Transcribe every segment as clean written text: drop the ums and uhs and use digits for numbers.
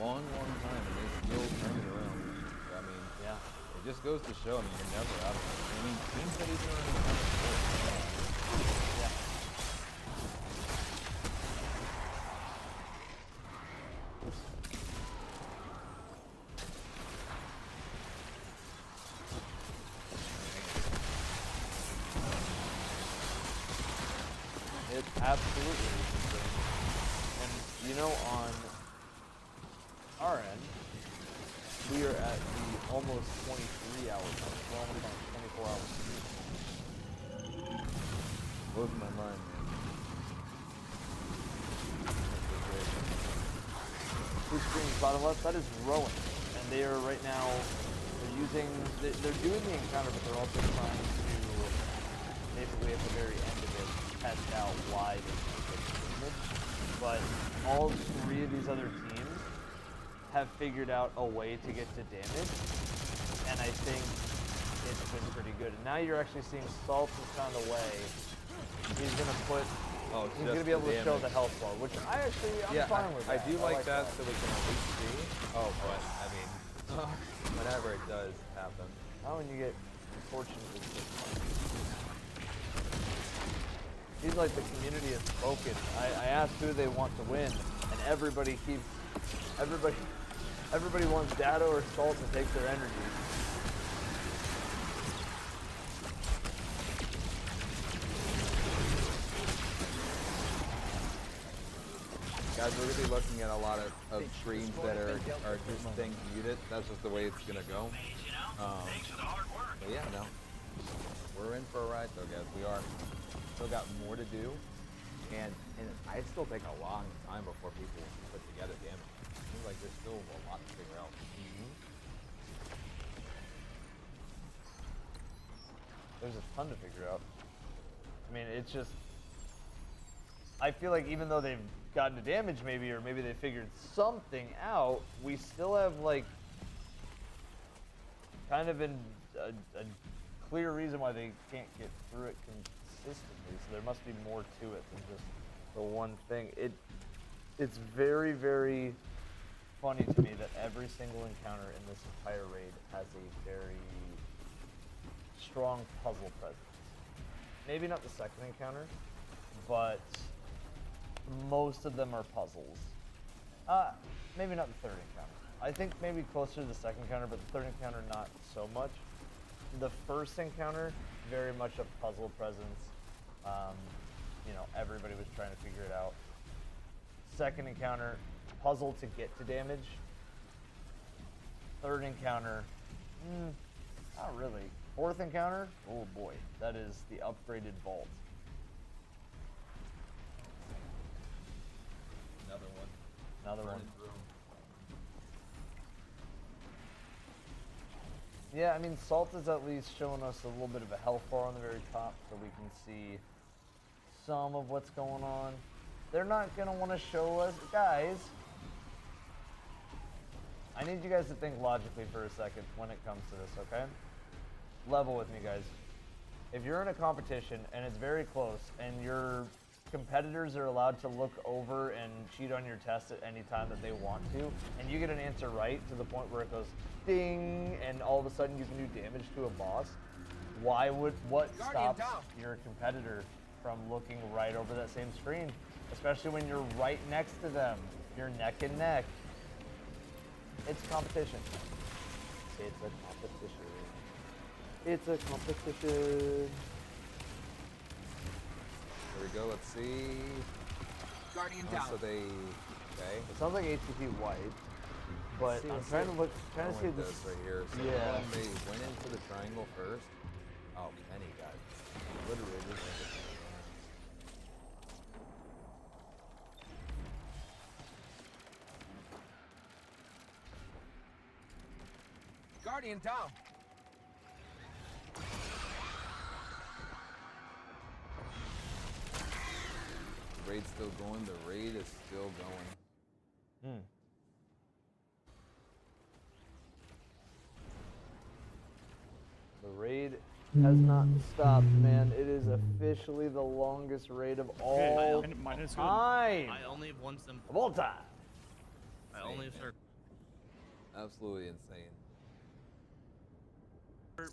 long, long time, and they still turn it around. I mean, Yeah. it just goes to show. I mean, you're never out of it. I mean, teams that even are in the top four. Yeah. It absolutely is insane. And you know, on our end, we are at the almost 23 hour mark. We're almost on 24 hours. Blows my mind, man. Two screens bottom left, that is Rowan. And they are right now, they're doing the encounter, but they're also trying to, basically at the very end of it, test out why they can't get damage. But all three of these other teams have figured out a way to get to damage. And I think it's been pretty good. And now you're actually seeing Salt has found a way. He's gonna put. Oh, he's gonna be able to show the health bar, which I'm fine with. I That. do like that, so we can at least see. Oh, but I mean, whenever it does happen. Now when you get, unfortunately, seems like the community has spoken. I asked who they want to win, and everybody wants Dado or Salt to take their energy. Guys, we're going to be looking at a lot of screens that are just staying muted. That's just the way it's going to go. But yeah, no. We're in for a ride, though, guys. We are. Still got more to do. And I still take a long time before people put together damage. It seems like there's still a lot to figure out. There's a ton to figure out. I mean, it's just... I feel like even though they've gotten to damage maybe, or maybe they figured something out, we still have, like, kind of a clear reason why they can't get through it consistently. So there must be more to it than just the one thing. It's very, very funny to me that every single encounter in this entire raid has a very strong puzzle presence. Maybe not the second encounter, but most of them are puzzles. Maybe not the third encounter. I think maybe closer to the second encounter, but the third encounter not so much. The first encounter, very much a puzzle presence. You know, everybody was trying to figure it out. Second encounter, puzzle to get to damage. Third encounter, not really. Fourth encounter, oh boy, that is the upgraded vault. Another one. Another one. Running through 'em. Yeah, I mean, Salt is at least showing us a little bit of a health bar on the very top, so we can see some of what's going on. They're not going to want to show us. Guys, I need you guys to think logically for a second when it comes to this, okay? Level with me, guys. If you're in a competition and it's very close and your competitors are allowed to look over and cheat on your test at any time that they want to, and you get an answer right to the point where it goes ding, and all of a sudden you can do damage to a boss, what stops your competitor from looking right over that same screen? Especially when you're right next to them. You're neck and neck. It's competition. It's a competition. It's a competition. There we go, let's see. Guardian Oh, down. so they, okay. It sounds like HTTP white, but See, I'm let's trying see. to look, trying to I see like this. this right here. So Yeah. when they went into the triangle first. Oh, Kenny got obliterated. Guardian down. The raid's still going. The raid is still going. The raid has not stopped, man. It is officially the longest raid of all Mine is good. time. I only have one simple. Of all time. I only start Absolutely insane.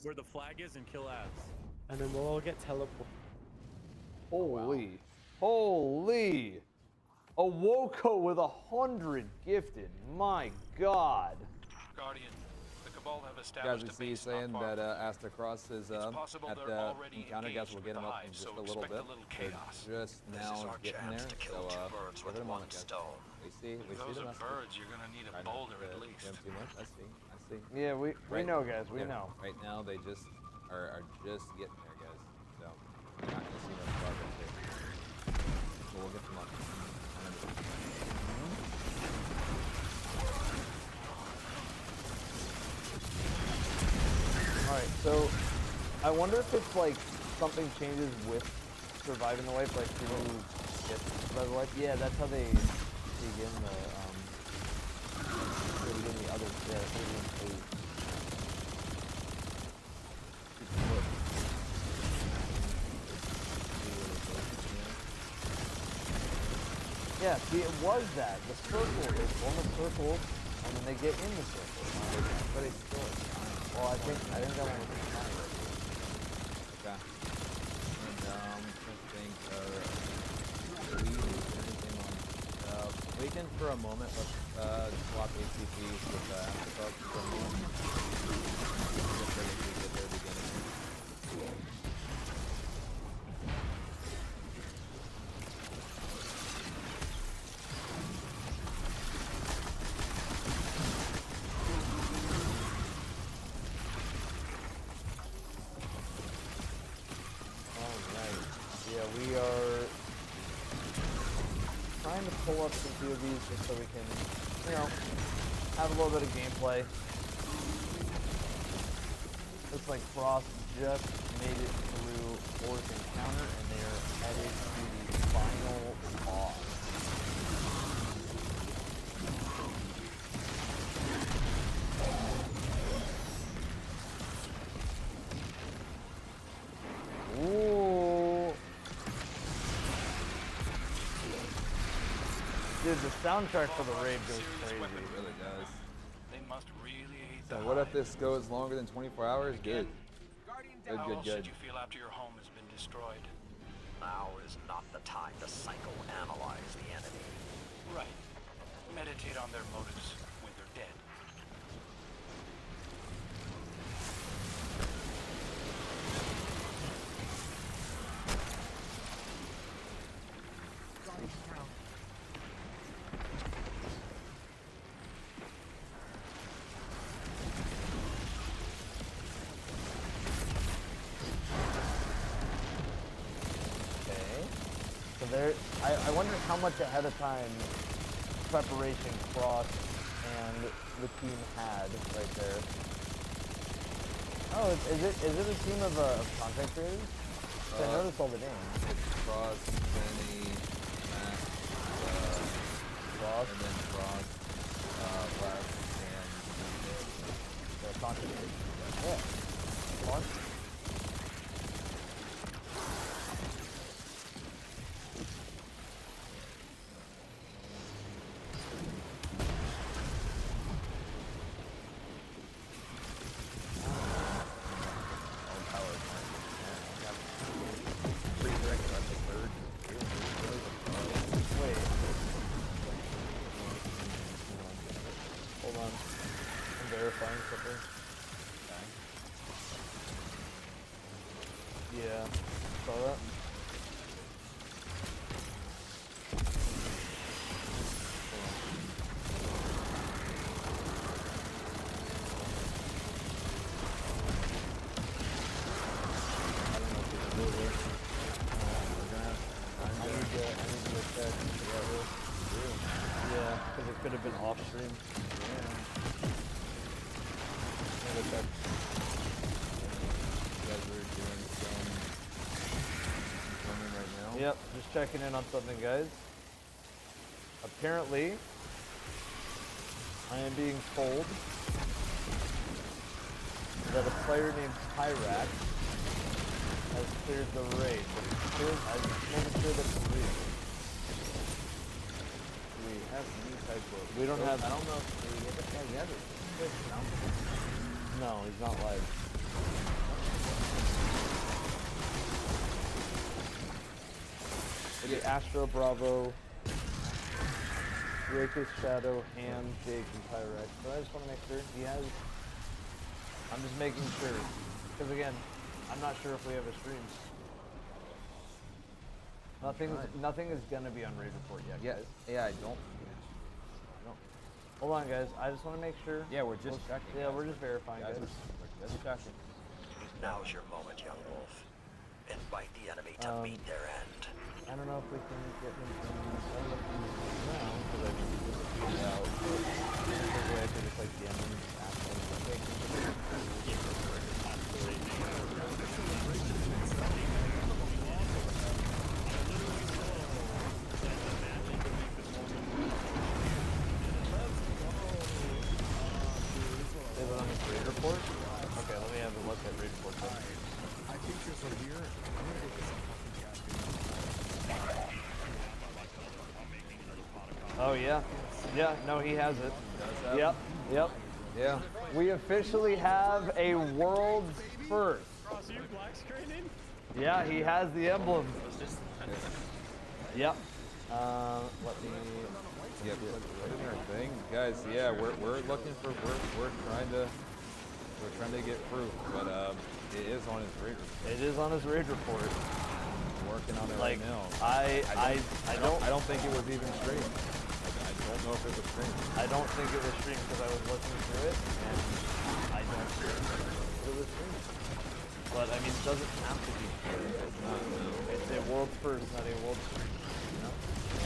Where the flag is and kill ads. And then we'll all get teleported. Holy. Holy. A Woko with 100 gifted. My God. Guardian, the Cabal have Guys, established we a see you base saying not far. that Asta Cross is It's possible at they're the already encounter. Guys, engaged we'll with get the him up hive, in just so a little expect bit. a little They're chaos. just This now is our getting chance there. to kill So, two birds give with it a one moment, guys. stone. We see If the those are message. birds, you're gonna need Try a not boulder to at give least. them too much. I see. I see. Yeah, we Right. know, guys. We Yeah, know. Right now, they just are just getting there, guys. So you're not gonna see much progress here. So we'll get them up. Alright, so I wonder if it's like something changes with surviving the wipe, like people who get survive the wipe. Yeah, that's how they begin the other phase. Yeah, see, it was that. The circle, they form a circle, and then they get in the circle. But it's still a time. Well, I think that one was a time. Okay. And I think we can for a moment let's swap ATPs with Afterbugs for a moment. Just so that we get their beginning. Alright. Yeah, we are trying to pull up some POVs just so we can, you know, have a little bit of gameplay. Looks like Frost just made it through Orc Encounter and they are headed to the final boss. Ooh. Dude, the soundtrack for the raid goes crazy. It really does. They must really hate So the what if hive. this goes longer than 24 hours? Good. Good, How good, else good. should you feel after your home has been destroyed? Now is not the time to psychoanalyze the enemy. Right. Meditate on their motives when they're dead. Okay. So there, I wonder how much ahead of time preparation Frost and the team had right there. Oh, is it a team of content creators? 'Cause I noticed all the names. It's Frost, Benny, Matt, Frost, and then Frost, Les, and the content creators. Yeah. Fun. Wait. Hold on. I'm verifying something. Yeah. Saw that? I don't know if it's over. I need to go check. Yeah, because it could have been off stream. Yeah. I'm gonna check. you guys are doing some filming right now. Yep, just checking in on something, guys. Apparently, I am being told that a player named Tyrak has cleared the raid. But I wasn't sure that it's real. We have new type of. We don't have. I don't know if we have it. Twitch now? No, he's not live. Okay, Astro, Bravo, Rakus, Shadow, Ham, Jake, and Pyrex. But I just want to make sure he has. I'm just making sure. Because again, I'm not sure if we have a stream. Nothing is gonna be on Raid Report yet. Yeah, Guys. yeah, I don't. No. Hold on, guys. I just want to make sure. Yeah, we're just checking. Yeah, we're just verifying, guys. We're just checking. Now's your moment, young wolf. Invite the enemy to meet their end. I don't know if we can get him from. I don't know if he's now because I think he's just tweeted out. But there's a way I could just like DM him and just ask him. Is it on his raid report? Okay, let me have a look at raid report. I think this one here. I'm gonna get this fucking Oh yeah, yeah. No, he has it. Yep, yep. Yeah. We officially have a world's first. Ross, are you black screening? Yeah, he has the emblem. Yep. Let me. Yep. Put in our thing, guys. Yeah, we're looking for we're trying to get proof, but it is on his raid report. It is on his raid report. We're working on it Like right now. I don't think it was even streamed. Like, I don't know if it was streamed. I don't think it was streamed because I was looking through it and I don't think it was streamed. But I mean, it doesn't have to be streamed. It's not. No. It's a world's first, not a world stream. You know?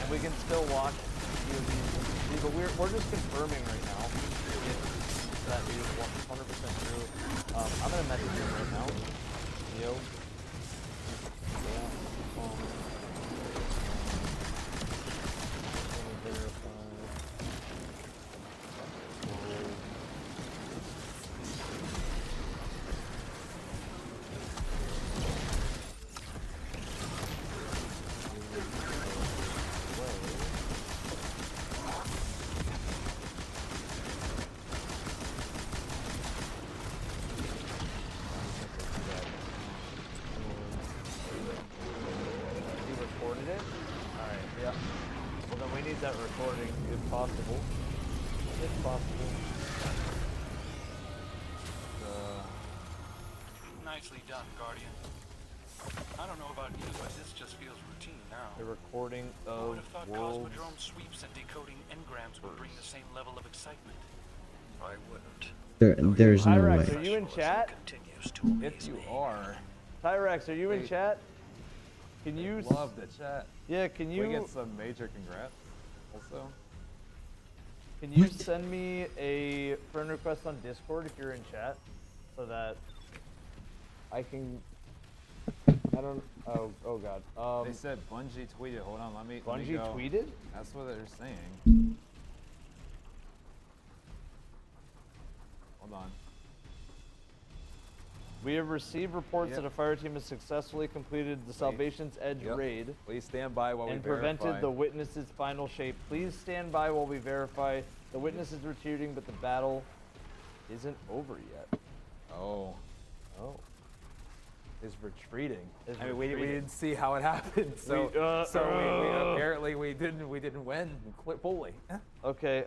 And we can still watch VOD, but we're just confirming right now if that is 100% true. I'm gonna message him right now. Yo. Let me verify. He recorded it? Alright, yeah. Well then we need that recording if possible. If possible. Nicely done, Guardian. I don't know about you, but this just feels routine now. The recording Who of would have thought world's Cosmodrome sweeps and decoding engrams would bring the same level of excitement? I wouldn't. There's no Tyrex, way. are you in chat? Continues to amaze If you me. are, Tyrex, are you in Hey. chat? Can you love the chat. Yeah, can We you get some major congrats. Also, can you send me a friend request on Discord if you're in chat so that I can I don't oh god. they said Bungie tweeted. Hold on, let me Bungie go. tweeted? That's what they're saying. Hold on. We have received reports Yep. that a fire team has successfully completed the Salvation's Edge Yep. raid Please stand by while and we verify. prevented the witness's final shape. Please stand by while we verify. The witness is retreating, but the battle isn't over yet. Oh, Oh. is retreating. Is I mean, we retreating. didn't see how it happened, so we apparently we didn't win fully. Okay,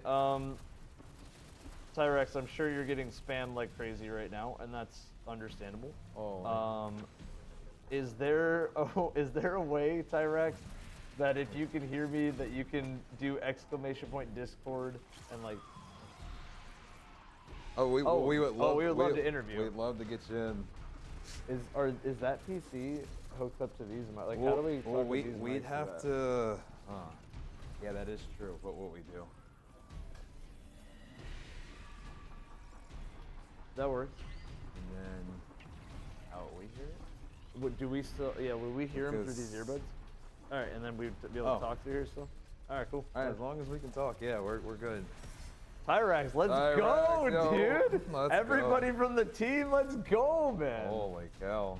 Tyrex, I'm sure you're getting spammed like crazy right now, and that's understandable. Oh. Is there a way, Tyrex, that if you can hear me, that you can do ! Discord and like? We would love to interview. We'd love to get you in. Is that PC hooked up to these mics? Like, how do we? Well, fuck with these we'd mics have for that? to. Yeah, that is true. What will we do? That works. And then, how will we hear it? Do we still? Yeah, will we hear him through these Because- earbuds? All right, and then we'd be able to Oh. talk through here still. All right, cool. All right, as long as we can talk, yeah, we're good. Tyrex, let's Tyrex, go, yo, dude! let's Everybody from the team, let's go, man! Holy cow!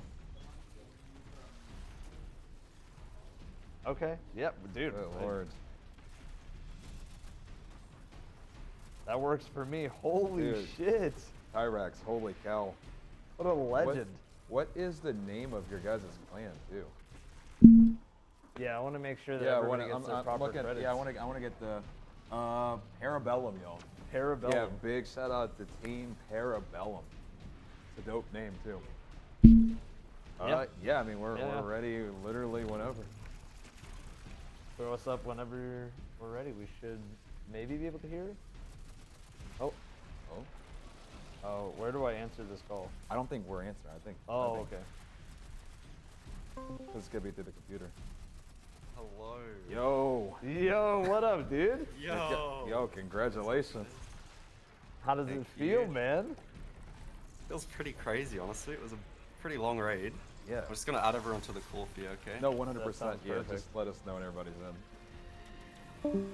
Okay, yep, dude. Good lord. That works for me. Holy Dude. shit. Tyrax, holy cow. What a legend. What is the name of your guys' clan, too? Yeah, I want to make sure that Yeah, everybody gets their proper looking, credits. yeah, I want to get the Parabellum, yo. Parabellum. Yeah, big shout out to Team Parabellum. It's a dope name too. Yeah, I mean we're ready literally whenever. Throw us up whenever we're ready. We should maybe be able to hear. Oh, Oh, where do I answer this call? I don't think we're answering. I think. Oh, okay. This is gonna be through the computer. Hello. Yo. Yo, what up, dude? Yo, congratulations. How does it feel, man? Feels pretty crazy, honestly. It was a pretty long raid. Yeah. I'm just gonna add everyone to the call for you, okay? No, 100%. sounds Yeah, perfect. just let us know when everybody's in.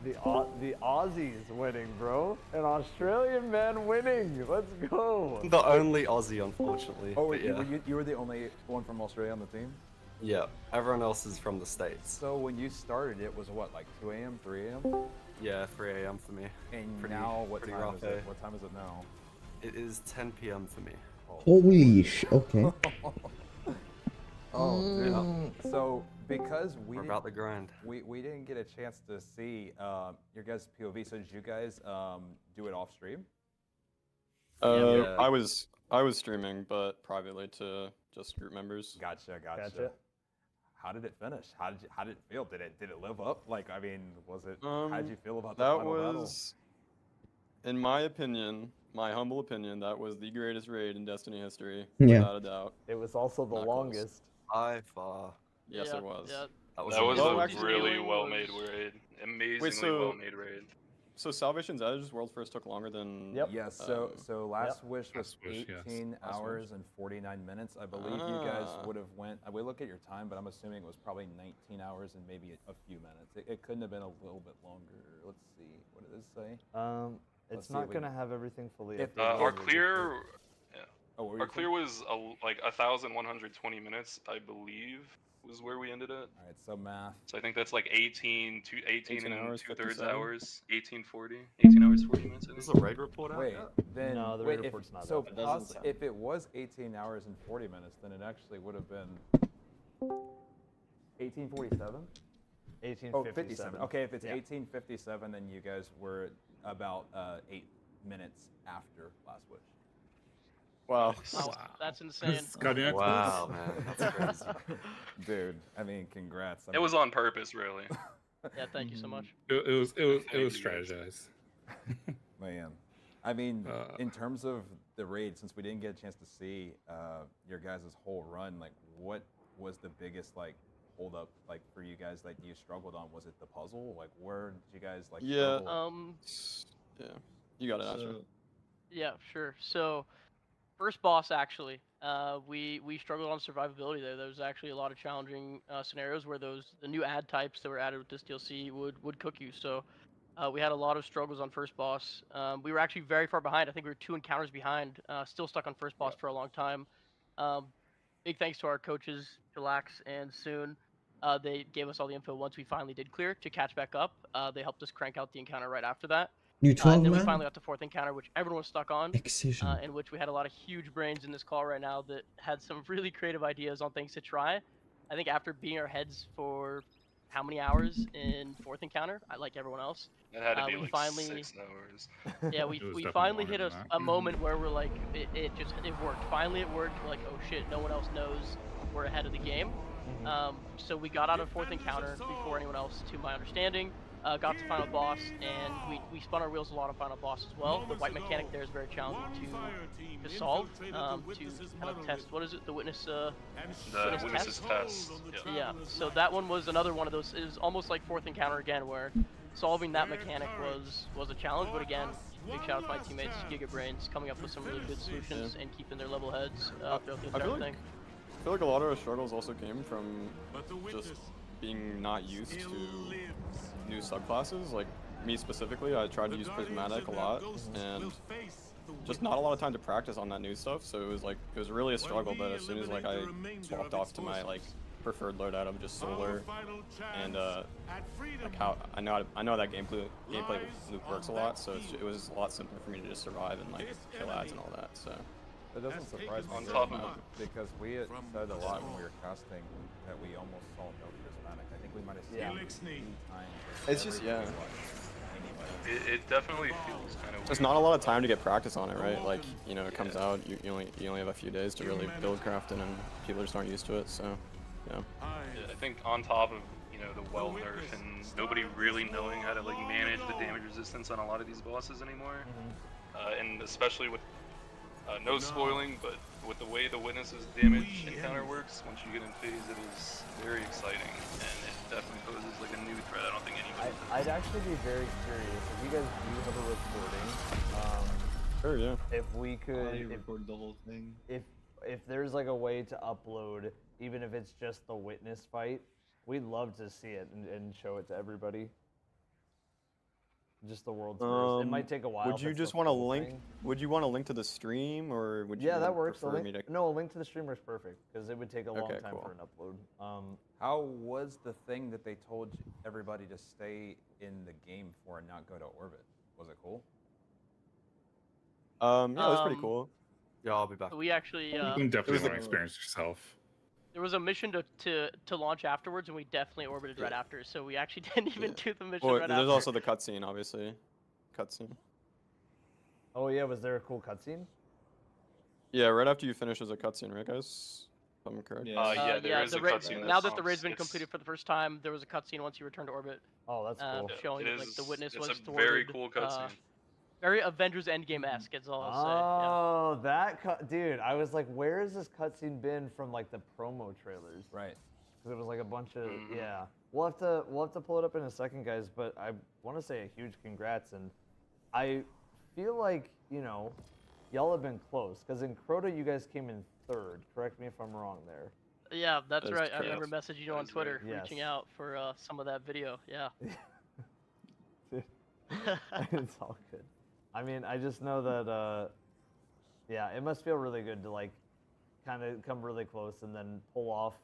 The Aussies winning, bro. An Australian man winning. Let's go. The only Aussie, unfortunately. Oh, but yeah. you were the only one from Australia on the team? Yeah, everyone else is from the States. So when you started, it was what, like 2 a.m., 3 a.m.? Yeah, 3 a.m. for me. And Pretty- now what pretty time rough is it? day. What time is it now? It is 10 p.m. for me. Holy sh! Okay. Oh, dude. So because We're about the grind. we didn't get a chance to see your guys' POV. So did you guys do it off stream? Yeah. I was streaming, but privately to just group members. Gotcha. Gotcha. How did it finish? How did it feel? Did it live up? Like, I mean, was it? How did you feel about the That final battle? was, in my opinion, my humble opinion, that was the greatest raid in Destiny history, Yeah. without a doubt. It was also the Not close. longest. By far. Yes, it was. That That was amazing. a really well-made raid. Amazingly so- well-made raid. So Salvation's Edge World First took longer than. Yep. Yes. So Last Wish was Last Wish, yes. 18 Last hours Wish. and 49 minutes. I believe you guys Ah. would have went. We look at your time, but I'm assuming it was probably 19 hours and maybe a few minutes. It couldn't have been a little bit longer. Let's see. What did this say? It's see not if we- gonna have everything fully If- updated. Our clear, Oh, what were our you clear was like 1,120 minutes, I believe, was where we ended it. All right. So math. So I think that's like 18 18 and hours, 2/3 57. hours, 18:40, 18 hours 40 minutes. I There's think. a raid report out Wait, yet? then No, the wait, report's not so up. It doesn't sound- if it was 18 hours and 40 minutes, then it actually would have been 1847. 1857. Oh, 57. Okay, if it's Yeah. 1857, then you guys were about 8 minutes after Last Wish. Wow. That's insane. Guardian Wow, man. That's crazy. Dude, I mean, congrats. I It mean, was on purpose, really. Yeah, thank you so much. It was strategized. man. I mean, Uh, in terms of the raid, since we didn't get a chance to see your guys' whole run, like, what was the biggest like hold up like for you guys that you struggled on? Was it the puzzle? Like, where did you guys like? Yeah. struggle? Yeah. You got it, Asher. Yeah, sure. So, first boss actually, we struggled on survivability there. There was actually a lot of challenging scenarios where the new ad types that were added with this DLC would cook you. So, we had a lot of struggles on first boss. We were actually very far behind. I think we were 2 encounters behind. Still stuck on first boss for a long time. Big thanks to our coaches, Relax and Soon. They gave us all the info once we finally did clear to catch back up. They helped us crank out the encounter right after that. Neutral And then we man. finally got to 4th encounter, which everyone was stuck on, Excision. in which we had a lot of huge brains in this call right now that had some really creative ideas on things to try. I think after beating our heads for how many hours in 4th encounter, like everyone else, It had to be we like finally- 6 hours. yeah, we It was we definitely finally longer hit than a that. moment where we're like, it worked. Finally it worked. We're like, oh shit, no one else knows we're ahead of the game. So we got out of 4th encounter before anyone else, to my understanding. Got to final boss, and we spun our wheels a lot on final boss as well. The white mechanic there is very challenging to solve, to kind of test. What is it? The witness. The Witness witness's test. Yeah. Yeah. So that one was another one of those. It was almost like 4th encounter again, where solving that mechanic was a challenge. But again, big shout out to my teammates, GigaBrains, coming up with some really good solutions and keeping their level heads throughout the I entire feel thing. I feel like a lot of our struggles also came from just being not used to new subclasses. Like me specifically, I tried to use Prismatic a lot, and just not a lot of time to practice on that new stuff. So it was really a struggle. But as soon as like I swapped off to my like preferred loadout of just solar and like how I know that gameplay loop works a lot. So it was a lot simpler for me to just survive and like kill ads and all that. So. It doesn't surprise me On very top of much because we had said a lot when we were casting that we almost saw no prismatic. I think we might have seen it 3 times. It's just It definitely feels kind of. There's not a lot of time to get practice on it, right? Like it comes out, you only have a few days to really build craft it, and people just aren't used to it. So yeah. I think on top of the well nerf and nobody really knowing how to like manage the damage resistance on a lot of these bosses anymore, and especially with no spoiling, but with the way the Witness's damage encounter works, once you get in phase, it is very exciting, and it definitely poses like a new threat. I don't think anyone. I'd actually be very curious if you guys do have a recording. Sure, yeah. If we could record the whole thing. If there's like a way to upload, even if it's just the Witness fight, we'd love to see it and show it to everybody. Just the world's first. It might take a while. Would you just want to link? Would you want to link to the stream, or would you? Yeah, that works. prefer me to- No, a link to the stream works perfect because it would take a long time cool. for an upload. How was the thing that they told everybody to stay in the game for and not go to orbit? Was it cool? Yeah, it was pretty cool. Yeah, I'll be back. We actually You can definitely want to experience yourself. there was a mission to launch afterwards, and we definitely orbited right after. So we actually didn't even do the mission Well, right there's after. also the cutscene, obviously. Cutscene. Oh yeah, was there a cool cutscene? Yeah, right after you finish, there's a cutscene, right, guys? If I'm correct. Yeah, there is a cutscene. Now that the raid's been completed for the first time, there was a cutscene once you return to orbit. Oh, that's cool. Showing it that, like, the is- Witness it's was a very thwarted, cool cutscene. Very Avengers Endgame-esque, is all I'll say. Oh, that dude! I was like, where has this cutscene been from like the promo trailers? Right. Because it was like a bunch of yeah. We'll have to pull it up in a second, guys. But I want to say a huge congrats, and I feel like y'all have been close. Because in Crota, you guys came in 3rd. Correct me if I'm wrong there. Yeah, that's That is right. I correct. remember messaging you That on is Twitter, right. reaching Yes. out for some of that video. Yeah. It's all good. I mean, I just know that, yeah, it must feel really good to like kind of come really close and then pull off,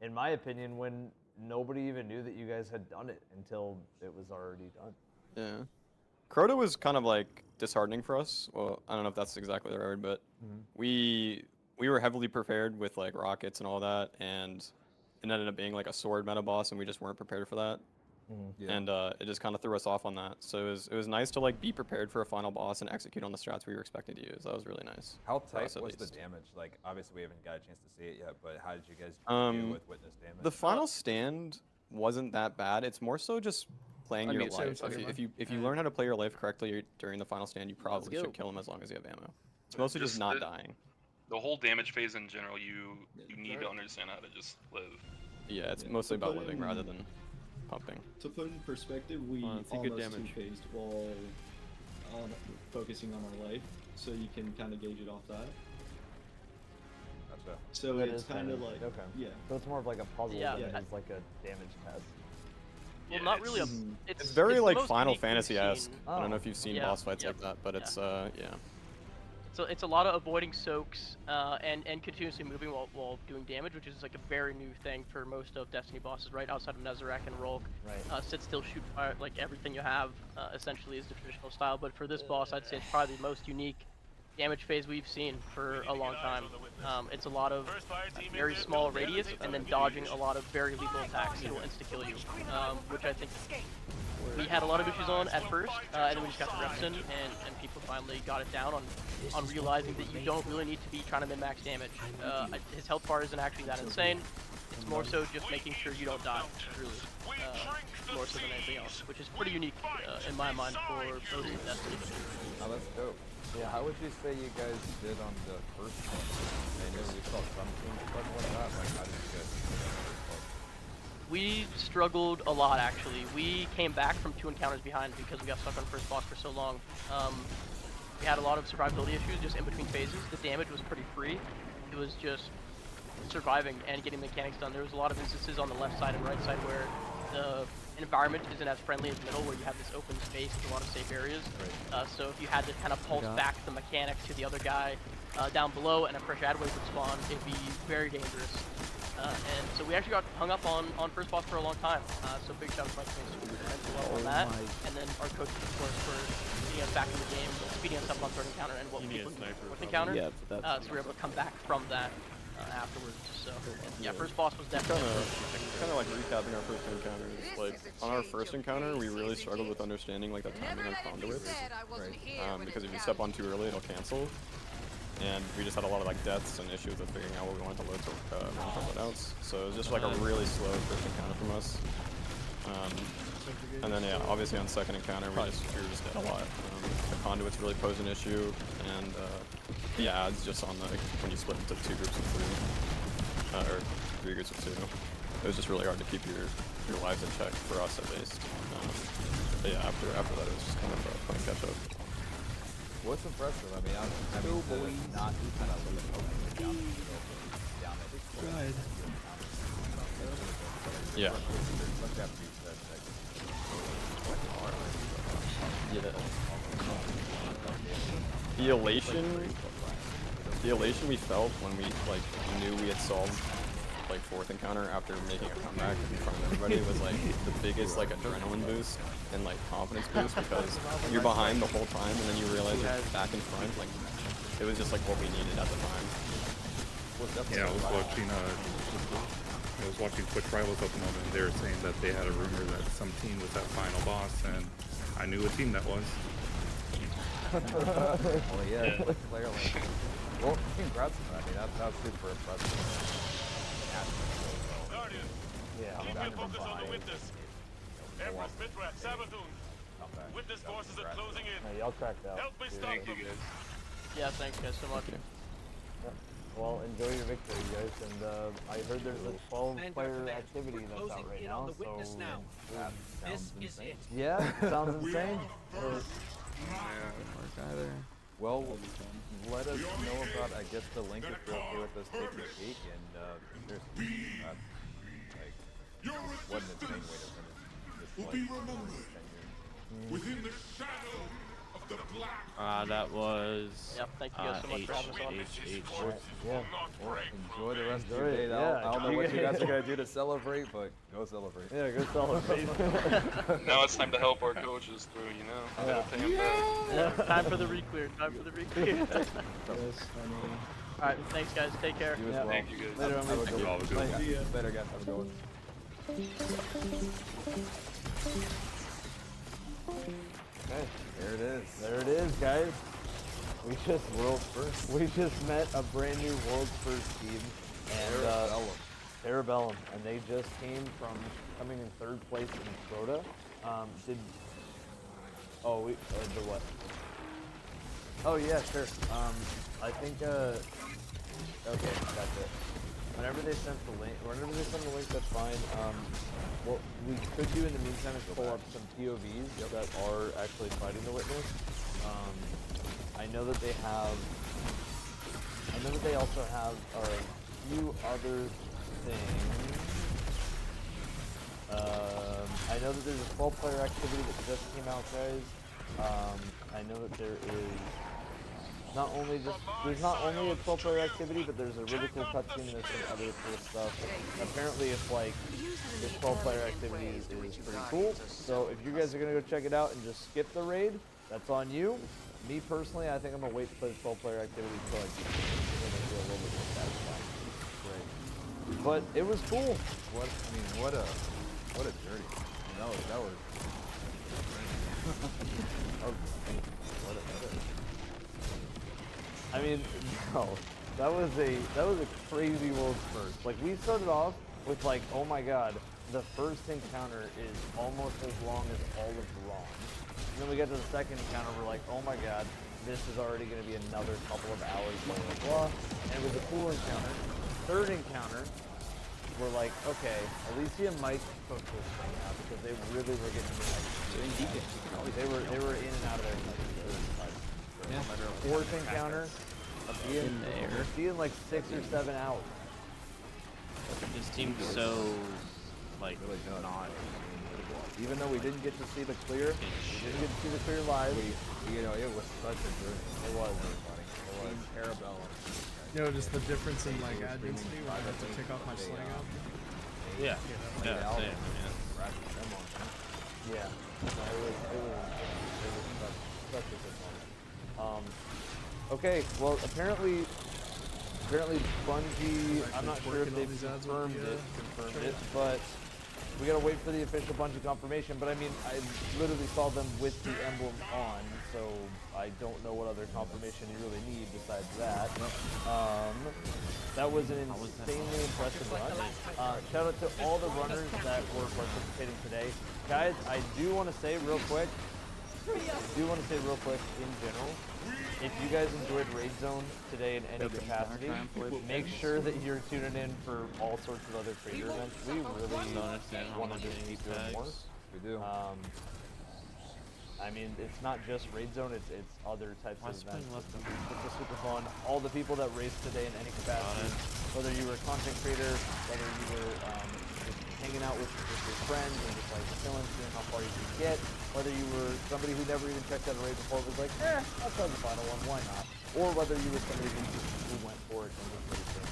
in my opinion, when nobody even knew that you guys had done it until it was already done. Yeah. Crota was kind of like disheartening for us. Well, I don't know if that's exactly the right word, but we were heavily prepared with like rockets and all that, and it ended up being like a sword meta boss, and we just weren't prepared for that. Yeah. And it just kind of threw us off on that. So it was nice to like be prepared for a final boss and execute on the strats we were expecting to use. That was really nice. How for tight us, at was the least. damage? Like, obviously we haven't got a chance to see it yet, but how did you guys do with Witness damage? The final stand wasn't that bad. It's more so just playing your Unmute, Sam, life. sorry, If you learn how to play your life correctly during the final stand, you probably should kill him as long as you have ammo. It's mostly just not dying. The whole damage phase in general, you need to understand how to just live. Yeah, it's mostly about living rather than pumping. To put in perspective, we it's a good almost damage. two-phased while focusing on our life, so you can kind of gauge it off that. Gotcha. So That it's is kind of like, okay. yeah. So it's more of like a puzzle Yeah. than Yeah. it is like a damage test. Well, Yeah, not really. it's- It's very the like most Final unique we've Fantasy-esque. seen. I don't know if you've seen Yeah, boss fights yep, like that, but yeah. it's yeah. So it's a lot of avoiding soaks and continuously moving while doing damage, which is like a very new thing for most of Destiny bosses, right? Outside of Nezarec and Rolk. Right. Sit still, shoot fire, like everything you have essentially is the traditional style. But for this boss, I'd say it's probably the most unique damage phase we've seen for a long time. It's a lot of very small radius and then dodging a lot of very lethal attacks that will insta-kill you, which I think we had a lot of issues on at first, and then we just got the reps in, and people finally got it down on realizing that you don't really need to be trying to min-max damage. His health bar isn't actually that insane. It's more so just making sure you don't die, really, more so than anything else, which is pretty unique in my mind for most of Destiny. Oh, that's dope. Yeah. How would you say you guys did on the first one? I know we saw some teams struggle with that. Like, how did you guys do that first one? We struggled a lot, actually. We came back from 2 encounters behind because we got stuck on first boss for so long. We had a lot of survivability issues just in between phases. The damage was pretty free. It was just surviving and getting mechanics done. There was a lot of instances on the left side and right side where the environment isn't as friendly as middle, where you have this open space with a lot of safe areas. So if you had to kind of pulse back the mechanics to the other guy down below and a fresh ad wave would spawn, it'd be very dangerous. And so we actually got hung up on first boss for a long time. So big shout out to my team on that. And then our coaches, of course, for getting us back in the game, speeding us up on third encounter and what people need fourth encounter. Yeah, So we were able to come back from that afterwards. So yeah, first boss was definitely Kind of like recapping our first encounters. Like on our first encounter, we really struggled with understanding like the timing on conduits, because if you step on too early, it'll cancel. And we just had a lot of like deaths and issues with figuring out what we wanted to load to loadouts. So it was just like a really slow first encounter from us. And then yeah, obviously on second encounter we were just dead a lot. The conduits really pose an issue, and yeah, it's just on the when you split into 2 groups of 3 or 3 groups of 2. It was just really hard to keep your lives in check for us at least. But yeah, after that it was just kind of playing catch up. What's impressive? I mean, to not kind of limit focus down the field, down it. Yeah. Look after you said the elation we felt when we like knew we had solved like fourth encounter after making a comeback in front of everybody was like the biggest like adrenaline boost and like confidence boost, because you're behind the whole time and then you realize you're back in front. Like it was just like what we needed at the time. Yeah, I was watching Twitch Rivals at the moment, and they were saying that they had a rumor that some team was that final boss, and I knew a team that was. Well, yeah, clearly. Well, congrats on that. I mean, that's super impressive. Yeah. Focus on the witness. Empress Mithra, Sabathun. Witness forces are closing in. Hey, y'all cracked out. Help me stop them. Yeah, thanks guys so much. Well, enjoy your victory, guys. And I heard there's a 12-player activity that's out right now. So This is it. yeah, sounds insane. Well, let us know about, I guess, the link if you're okay with us taking a peek, and there's like, what an insane way to finish this play. Within the shadow of the black. That was. Yep, thank you guys so much for having us on. Yeah. Well, enjoy the rest of your day. Yeah. I don't know what you guys are going to do to celebrate, but go celebrate. Yeah, go celebrate. Now it's time to help our coaches through, you know? Yeah, time for the reclear. Time for the reclear. Alright, thanks guys. Take care. You as well. Thank you guys. Later, Have a good one. Bye. Later, guys. Have a good one. Okay. There it is. There it is, guys. World's first. We just met a brand new world's first team, and Parabellum, and they just came from coming in 3rd place in Crota. The what? Oh yeah, sure. I think okay, that's it. Whenever they send the link, that's fine. What we could do in the meantime is pull up some POVs that are actually fighting the witness. I know that they also have a few other things. I know that there's a 12-player activity that just came out, guys. I know that there's not only a 12-player activity, but there's a really cool cutscene and there's some other cool stuff. Apparently, if like this 12-player activity is pretty cool. So if you guys are gonna go check it out and just skip the raid, that's on you. Me personally, I think I'm gonna wait to play the 12-player activity until I feel a little bit more satisfied. Great. But it was cool. What a journey. That was I mean, no, that was a crazy world's first. Like we started off with like, oh my god, the first encounter is almost as long as all of Braun. And then we get to the second encounter, we're like, oh my god, this is already going to be another couple of hours, blah blah blah. And it was a cool encounter. Third encounter, we're like, okay, Elysia might cook this thing out because they really were getting me like, they were in and out of there in like 35. Fourth encounter, being like 6 or 7 hours. This team's so like not Even though we didn't get to see the clear, live. You know, it was such a journey. It was. Everybody. Team Parabellum. You know, just the difference in like ad density when I have to take off my sling out. Yeah. Yeah, Same. Yeah. Yeah. No, it was such a good moment. Okay, well apparently Bungie, I'm not sure if they've confirmed it, but we gotta wait for the official Bungie confirmation. But I mean, I literally saw them with the emblem on, so I don't know what other confirmation you really need besides that. That was an insanely impressive run. Shout out to all the runners that were participating today. Guys, I do want to say real quick, in general, if you guys enjoyed Raid Zone today in any capacity, make sure that you're tuning in for all sorts of other trader events. We really want to just keep doing more. We do. I mean, it's not just Raid Zone, it's other types of events. It's just super fun. All the people that raced today in any capacity, whether you were a content creator, whether you were just hanging out with your friends and just like chilling, seeing how far you can get, whether you were somebody who never even checked out a raid before, was like, I'll try the final one, why not? Or whether you were somebody who went for it and just raced it.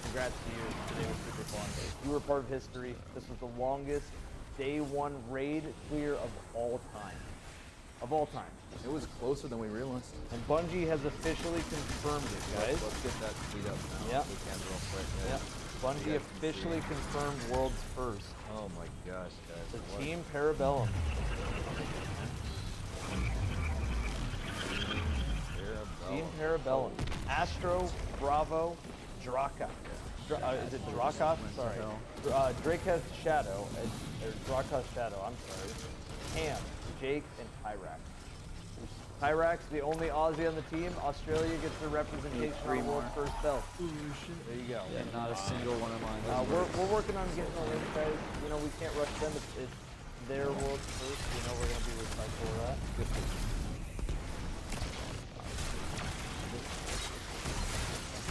Congrats to you, today was super fun. You were part of history. This was the longest day one raid clear of all time. Of all time. It was closer than we realized. And Bungie has officially confirmed it, guys. Let's get that speed up now. Yep. If we can real quick. Yep. Bungie officially confirmed world's first. Oh my gosh, guys. The Team Parabellum. Team Parabellum. Astro, Bravo, Draka. Is it Dracoth? Sorry. Dracoth Shadow. Or Dracoth Shadow, I'm sorry. Ham, Jake, and Tyrax. Tyrax, the only Aussie on the team. Australia gets the representation on world's first belt. There you go. Yeah, not a single one of mine. We're working on getting the link, guys. You know, we can't rush them. It's their world's first. You know, we're going to be respectful of that.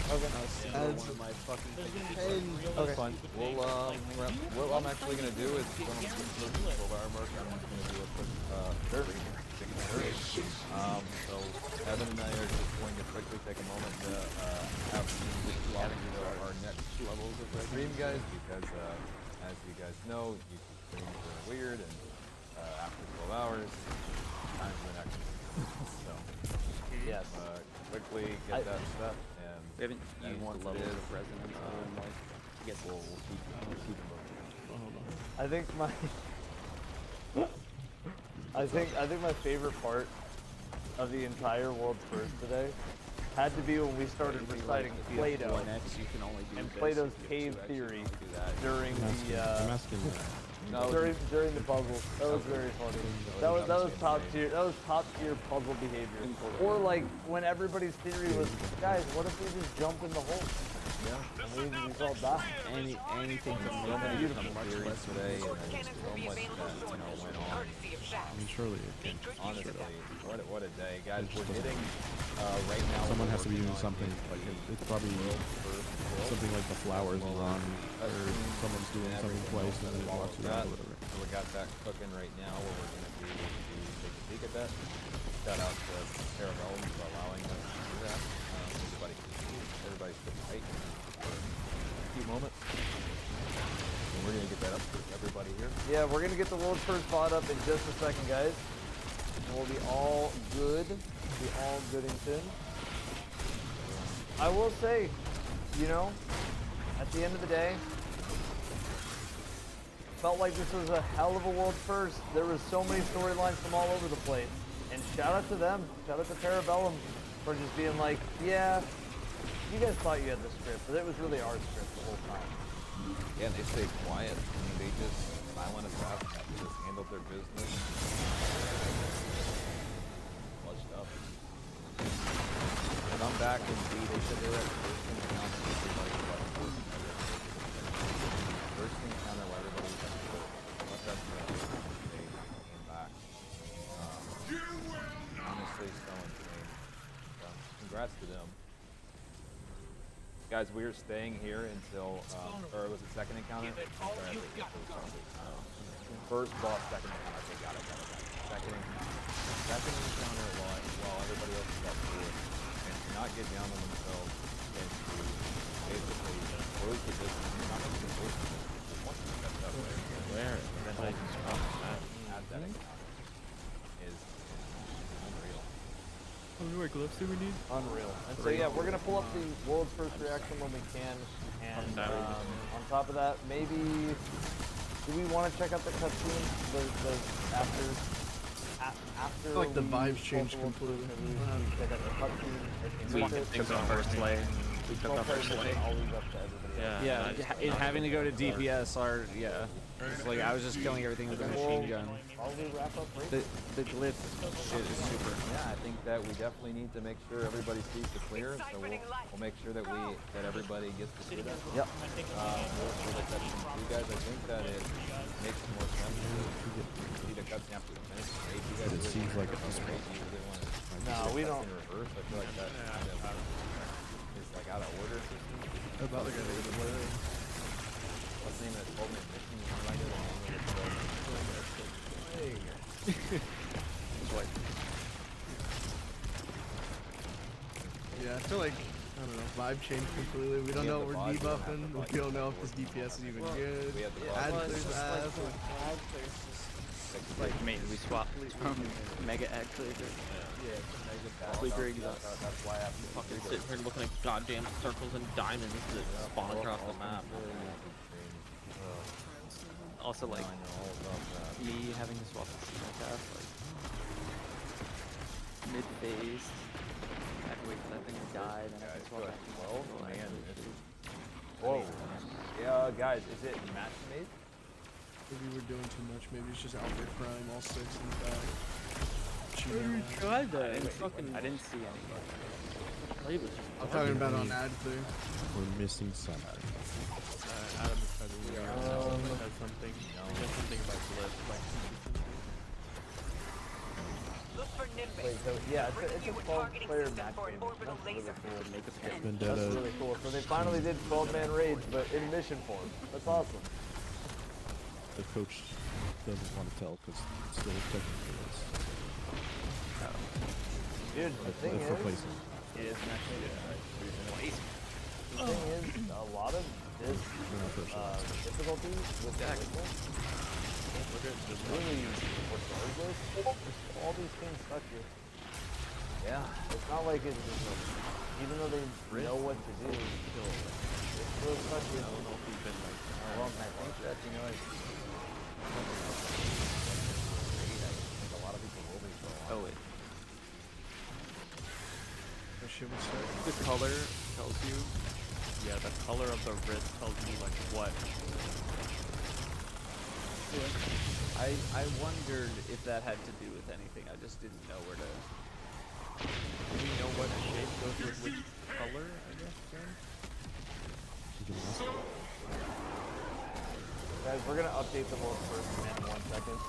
Okay. One of my fucking That's fine. What I'm actually gonna do is when I'm looking for 12-hour mark, I'm just gonna do a quick so Evan and I are just going to quickly take a moment to have our next levels of the stream, guys, because as you guys know, YouTube streams are weird, and after 12 hours, time for the next one. So yes, quickly get that stuff. We haven't used once the level it is, of resonance on like, I guess we'll keep it moving. I think my I think my favorite part of the entire world's first today had to be when we started reciting Plato and Plato's cave theory during during the puzzles. That was very funny. That was top tier. That was top tier puzzle behavior. Or like when everybody's theory was, guys, what if we just jump in the hole? Yeah. And we all die. Anything from so many beautiful theories today, and there's so much that went on. I mean, surely it can. Honestly, what a day, guys. We're hitting right now. Someone has to be doing something. Like it's probably something like the flowers run, or someone's doing something twice and then it walks around or whatever. So we got that cooking right now, where we're going to be able to take a peek at that. Shout out to Parabellum for allowing us to do that. Everybody's sitting tight for a few moments. And we're going to get that up for everybody here. Yeah, we're going to get the world's first bot up in just a second, guys. And we'll be all good. Be all Goodington. I will say, you know, at the end of the day, felt like this was a hell of a world's first. There was so many storylines from all over the place. And shout out to them. Shout out to Parabellum for just being like, yeah, you guys thought you had the script, but it was really our script the whole time. Yeah, they stayed quiet. I mean, they just silent assassins. They just handled their business. Flushed up. Come back and see. They said they were at first encounter. First encounter where everybody was at first. Let that go. They came back. Honestly, so insane. Congrats to them. Guys, we are staying here until, or was it second encounter? First boss, second encounter. Okay, got it. Second encounter while everybody else is up to it, and to not get down on themselves, and to basically close the distance. Not make them close the distance. Once you step up there, Where? And then I just add that encounter is unreal. How many glyphs do we need? Unreal. And so yeah, we're gonna pull up the world's first reaction when we can, and on top of that, maybe do we want to check out the cutscene? The after Like the we vibes pull changed the world's first, completely. maybe we check out the cutscene. We took our first play. We took our first play. Always up to everybody. Yeah, having to go to DPS, it's like I was just killing everything with a machine gun. Probably wrap up right. The glyph shit is super. Yeah, I think that we definitely need to make sure everybody sees the clear, so we'll make sure that everybody gets to see that. Yep. For the cutscene too, guys, I think that it makes more sense to see the cutscene after the finish. If you guys It seems like it doesn't. No, we don't. In reverse, I feel like that kind of is like out of order. About the guy that was What's the name of it? 12-minute mission. You want to write it along with it? Yeah, I feel like, I don't know, vibe changed completely. We don't know what we're debuffing. We don't know if this DPS is even good. Ad clear's ass. Like, maybe we swap from Mega Egg Cleaver. Cleaver exhaust. That's why I have to Fucking sitting here looking at goddamn circles and diamonds that spawn across the map. Also, like, me having to swap the Simulcast, like, mid-phase. I have to wait for that thing to die, then I can swap back to Whoa. Yeah, guys, is it match made? Maybe we're doing too much. Maybe it's just Alpha Prime, all 6 in the back. tried that. I didn't see anybody. I'm talking about on ad clear. We're missing something. Adam is trying to has something. He has something about glyph. Wait, so yeah, it's a 12-player match game. That's really cool. Vendetta. That's really cool. So they finally did 12-man raids, but in mission form. That's awesome. The coach doesn't want to tell because it's still technically is. Dude, the thing is, the thing is, a lot of this difficulty with the rifle is really regardless. All these things touch you. Yeah, it's not like it's just like, even though they know what to do, it still touch you. I don't know if you've been like, well, I think that, you know, I think a lot of people will be so long. Oh, wait. The color tells you. Yeah, the color of the wrist tells you like what. I wondered if that had to do with anything. I just didn't know where to. Do we know what shape goes with which color? I guess. Guys, we're gonna update the world first in 1 second.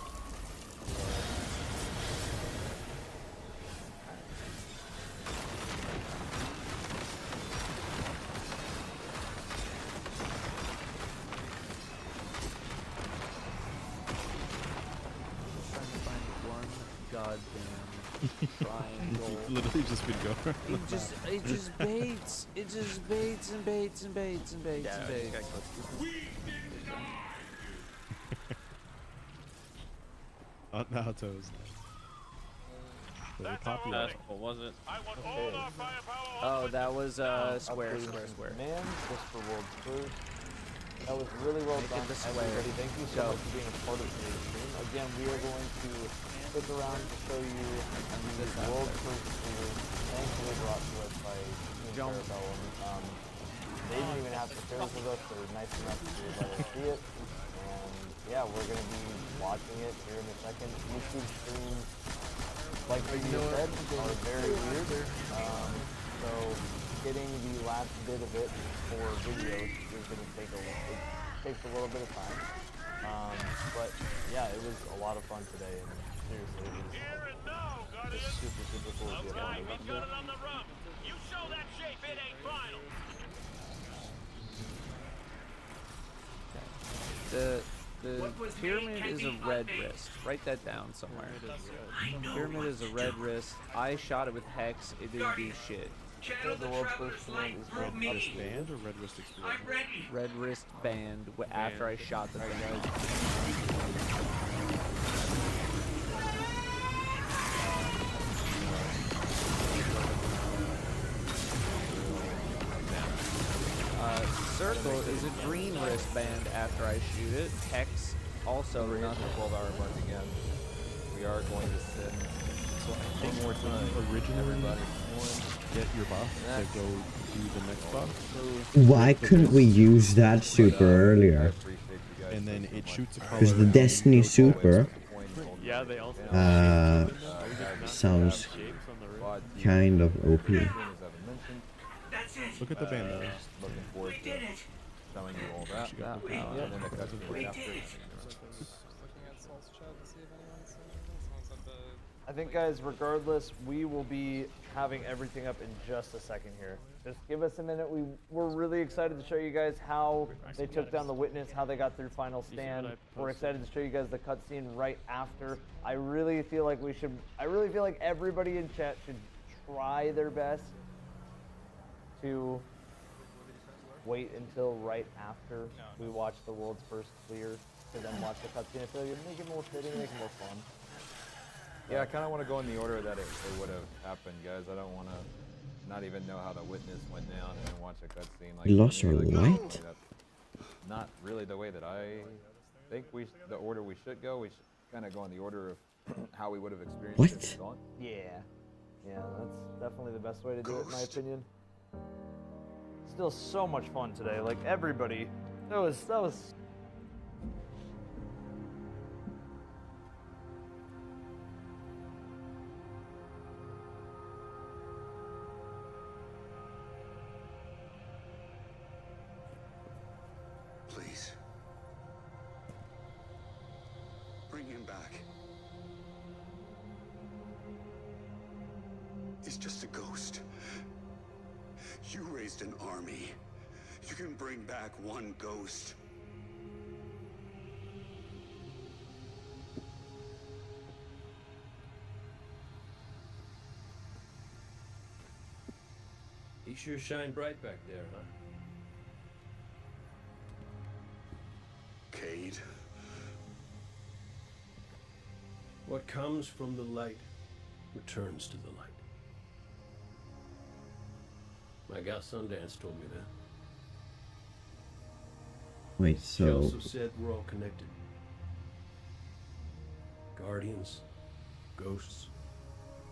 Triangle. Literally just been going. It just baits. It just baits and baits and baits and baits and baits. Now toes. Very popular. What was it? Okay. Oh, that was square. Man, just for world first. That was really well done, everybody. Thank you so much for being a part of today's stream. Again, we are going to stick around to show you the world first clear, thankfully brought to us by Team Parabellum. They didn't even have to share this with us. They were nice enough to let us see it. And yeah, we're going to be watching it here in a second. YouTube streams, like you said, are very weird. So getting the last bit of it for videos is going to take it takes a little bit of time. But yeah, it was a lot of fun today, and seriously, it was super cool to get on the run. You show that shape, it ain't final. The The pyramid is a red wrist. Write that down somewhere. Pyramid is a red wrist. I shot it with Hex. It didn't do shit. The world's first command is red wrist band or red wrist experience? Red wrist band after I shot the thing. Circle is a green wristband after I shoot it. Hex also We're nothing. the 12-hour mark again. We are going to send So I think one more time. originally Everybody. get your buff to go do the next buff. Why couldn't we use that super earlier? And then it shoots a color. Because the Destiny super Yeah, they also sounds kind of OP. Look at the band though. Looking forward to telling you all that. And then the cutscene after. I think, guys, regardless, we will be having everything up in just a second here. Just give us a minute. We're really excited to show you guys how they took down the Witness, how they got through Final Stand. We're excited to show you guys the cutscene right after. I really feel like everybody in chat should try their best to wait until right after we watch the world's first clear to then watch the cutscene. I feel like it'd make it more fitting, make it more fun. Yeah, I kind of want to go in the order that it would have happened, guys. I don't want to not even know how the Witness went down and then watch a cutscene. Like, We lost our like, light? that's not really the way that I think the order we should go. We should kind of go in the order of how we would have experienced What? it. if it's on. Yeah, that's definitely the best way to do it, in my opinion. Still so much fun today. Like everybody, that was. Please. Bring him back. He's just a ghost. You raised an army. You can bring back one ghost. He sure shined bright back there, huh? Cade. What comes from the light returns to the light. My gal Sundance told me that. Wait, She so also said we're all connected. Guardians, ghosts,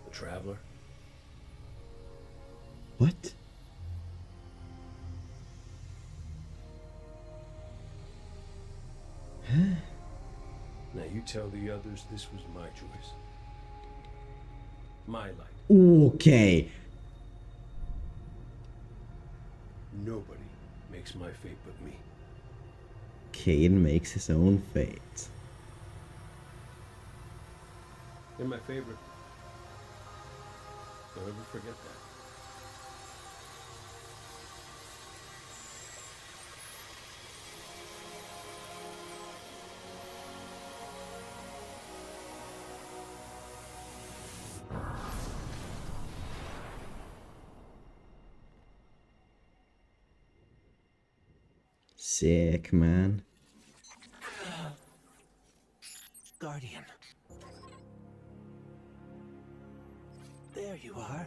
the Traveler. what? Now you tell the others this was my choice. My light. Okay. Nobody makes my fate but me. Cade makes his own fate. You're my favorite. Don't ever forget that. Sick, man. Guardian. There you are.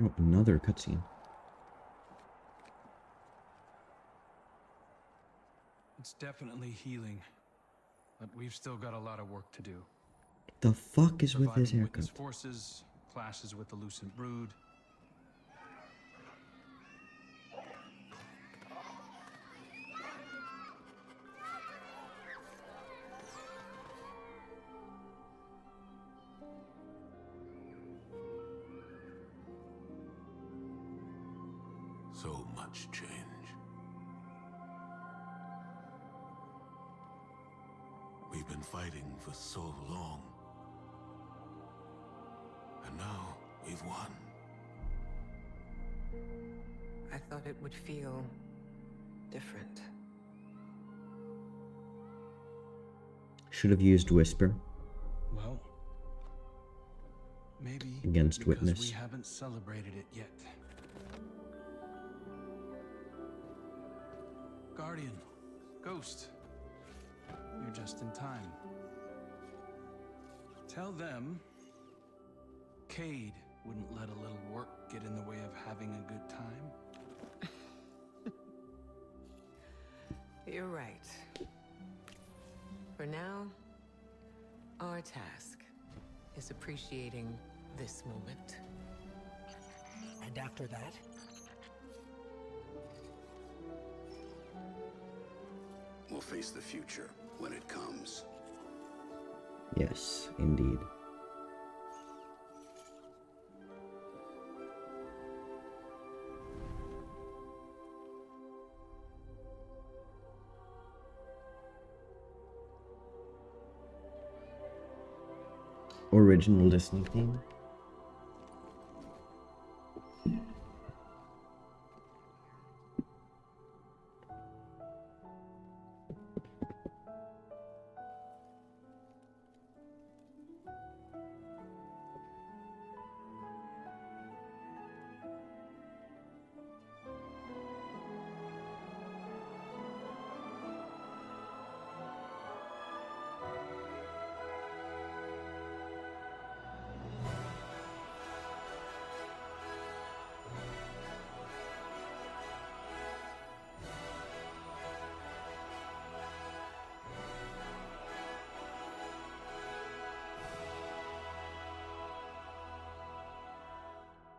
Oh, another cutscene. It's definitely healing, but we've still got a lot of work to do. The fuck is with his Surviving haircut? Witness forces, clashes with the Lucent Brood. So much change. We've been fighting for so long. And now we've won. I thought it would feel different. Should have used Whisper Well, maybe against because Witness. we haven't celebrated it yet. Guardian, Ghost, you're just in time. Tell them Cade wouldn't let a little work get in the way of having a good time. You're right. For now, our task is appreciating this moment. And after that? We'll face the future when it comes. Yes, indeed. Original Destiny theme.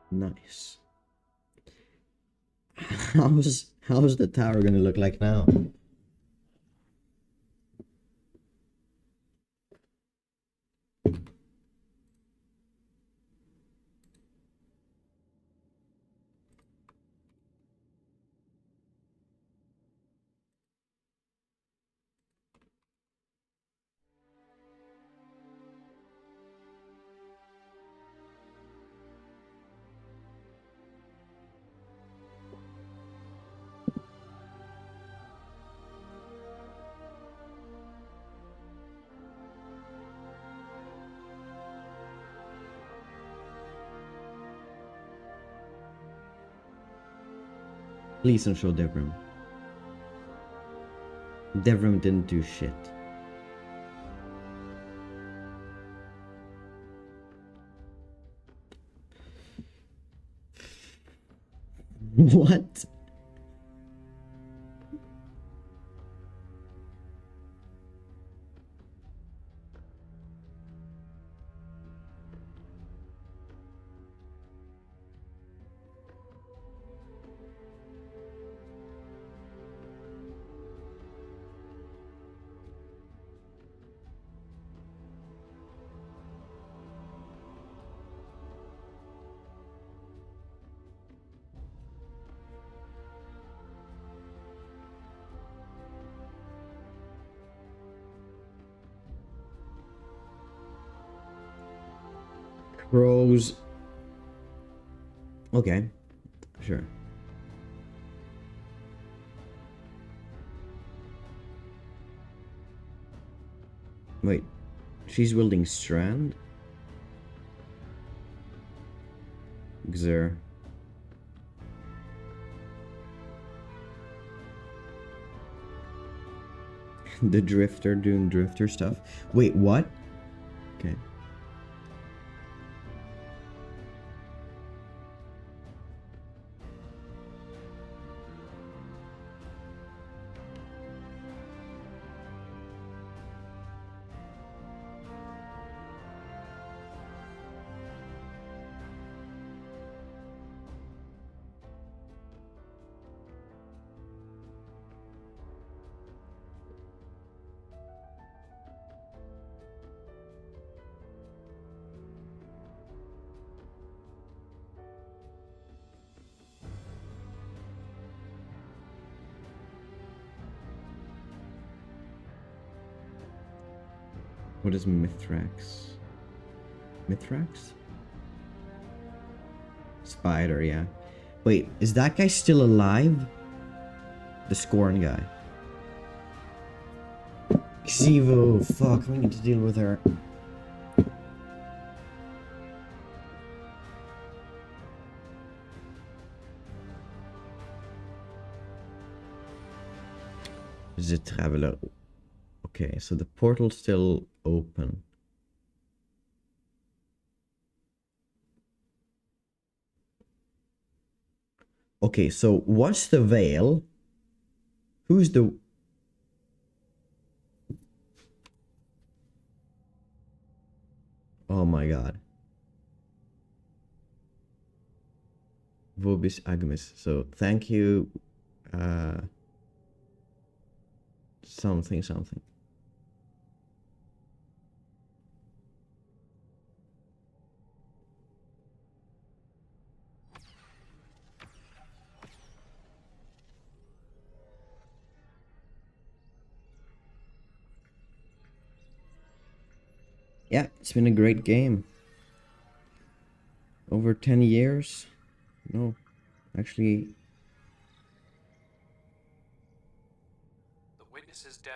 Nice. How's the tower gonna look like now? Please don't show Devrim. Devrim didn't do shit. What? Crows. Okay, sure. Wait, she's wielding Strand? Xur. The Drifter doing Drifter stuff. Wait, what? Okay. What is Mithrax? Mithrax? Spider, yeah. Wait, is that guy still alive? The Scorn guy. Xivu, fuck, we need to deal with her. The Traveler. Okay, so the portal's still open. Okay, so what's the veil? Who's the... Oh my god. Vobis Agmus. So thank you. Something. Yeah, it's been a great game. Over 10 years? No, actually...